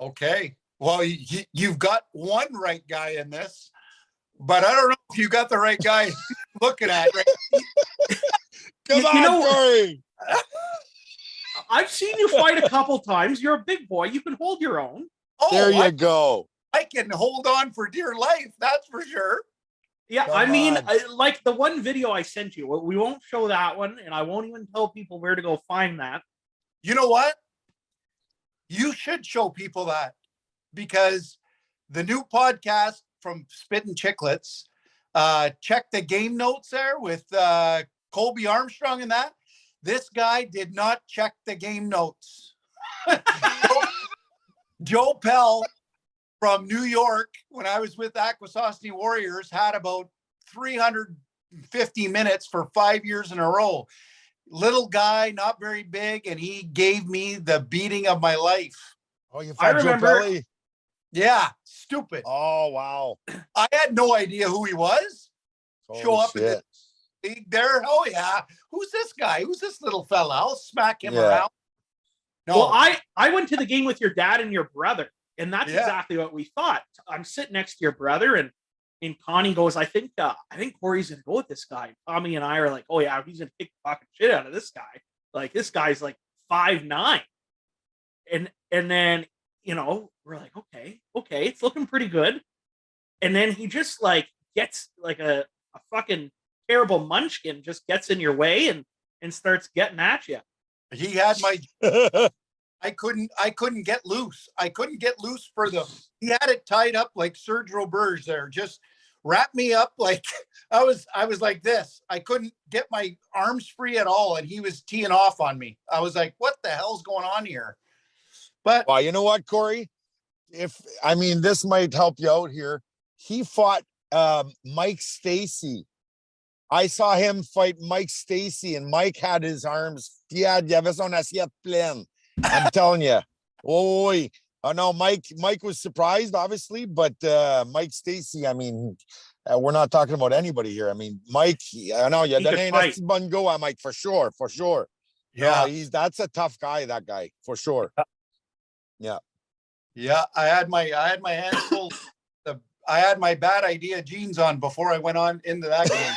Okay. Well, you've got one right guy in this, but I don't know if you got the right guy looking at. Right? Come on, Corey. I've seen you fight a couple times. You're a big boy. You can hold your own. Oh, there you go. I can hold on for dear life. That's for sure. Yeah, I mean, like the one video I sent you, we won't show that one, and I won't even tell people where to go find that. You know what? You should show people that, because the new podcast from Spittin' Chicklets, check the game notes there with Colby Armstrong and that. This guy did not check the game notes. Joe Pell from New York, when I was with Akwesasne Warriors, had about 350 minutes for 5 years in a row. Little guy, not very big, and he gave me the beating of my life. Oh, you fought Joe Pelly? Yeah, stupid. Oh, wow. I had no idea who he was. Show up in the league there. Oh, yeah. Who's this guy? Who's this little fella? I'll smack him around. No. Well, I went to the game with your dad and your brother, and that's exactly what we thought. I'm sitting next to your brother, and Connie goes, I think Corey's gonna go with this guy. Tommy and I are like, oh yeah, he's gonna kick the fucking shit out of this guy. Like, this guy's like 5'9". And then, you know, we're like, okay, it's looking pretty good. And then he just like gets like a fucking terrible munchkin, just gets in your way and starts getting at you. He had my I couldn't get loose. I couldn't get loose for the. He had it tied up like Serge Roberge there. Just wrap me up like I was like this. I couldn't get my arms free at all, and he was teeing off on me. I was like, what the hell's going on here? But well, you know what, Corey? This might help you out here. He fought Mike Stacy. I saw him fight Mike Stacy, and Mike had his arms. Yeah, son assiette pleine. I'm telling you. Oh no, Mike was surprised, obviously, but Mike Stacy, we're not talking about anybody here. Mike, I know, yeah, that ain't one go, Mike, for sure. Yeah, no, that's a tough guy, that guy, for sure. Yeah. I had my hands full. I had my bad idea jeans on before I went on into that game.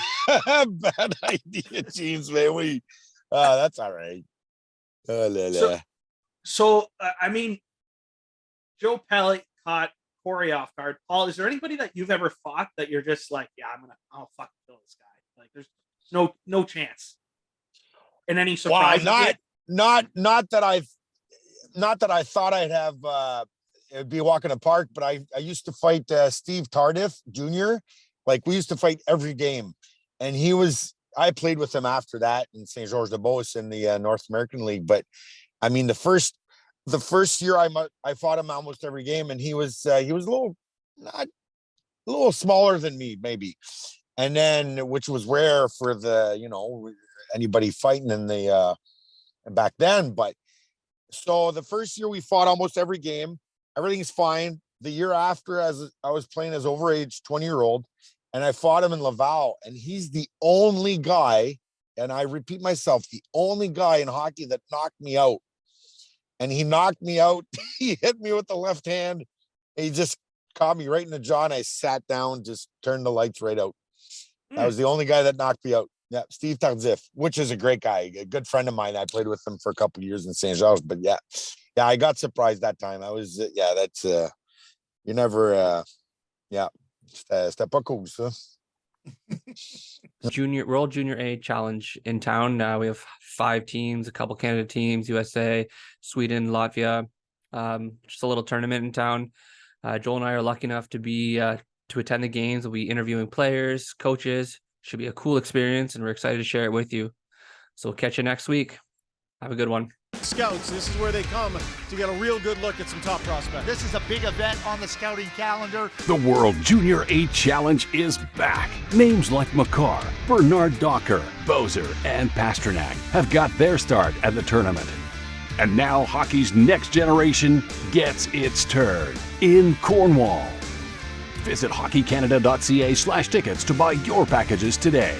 Bad idea jeans, man. That's all right. So, Joe Pelly caught Corey off guard. Paul, is there anybody that you've ever fought that you're just like, yeah, I'll fucking kill this guy? Like, there's no chance. And any surprise? Wow, not that I thought I'd have it'd be a walk in the park, but I used to fight Steve Tardif Jr. Like, we used to fight every game, and I played with him after that in St. George de Beauce in the North American League. But the first year I fought him almost every game, and he was a little smaller than me, maybe. And then, which was rare for anybody fighting in the back then. But so the first year we fought almost every game, everything's fine. The year after, as I was playing as overage 20-year-old, and I fought him in Laval, and he's the only guy, and I repeat myself, the only guy in hockey that knocked me out. And he knocked me out. He hit me with the left hand. He just caught me right in the jaw, and I sat down, just turned the lights right out. That was the only guy that knocked me out. Yeah, Steve Tardif, which is a great guy, a good friend of mine. I played with him for a couple of years in St. Georges, but yeah, I got surprised that time. I was, that's, you never, c'était pas cool, ça. World Junior A Challenge in town. We have 5 teams, a couple Canada teams, USA, Sweden, Latvia. Just a little tournament in town. Joel and I are lucky enough to be to attend the games. We'll be interviewing players, coaches. Should be a cool experience, and we're excited to share it with you. So we'll catch you next week. Have a good one. Scouts, this is where they come to get a real good look at some top prospects. This is a big event on the scouting calendar. The World Junior A Challenge is back. Names like Makar, Bernard Docker, Bozer, and Pasternak have got their start at the tournament. And now hockey's next generation gets its turn in Cornwall. Visit hockeycanada.ca/tickets to buy your packages today.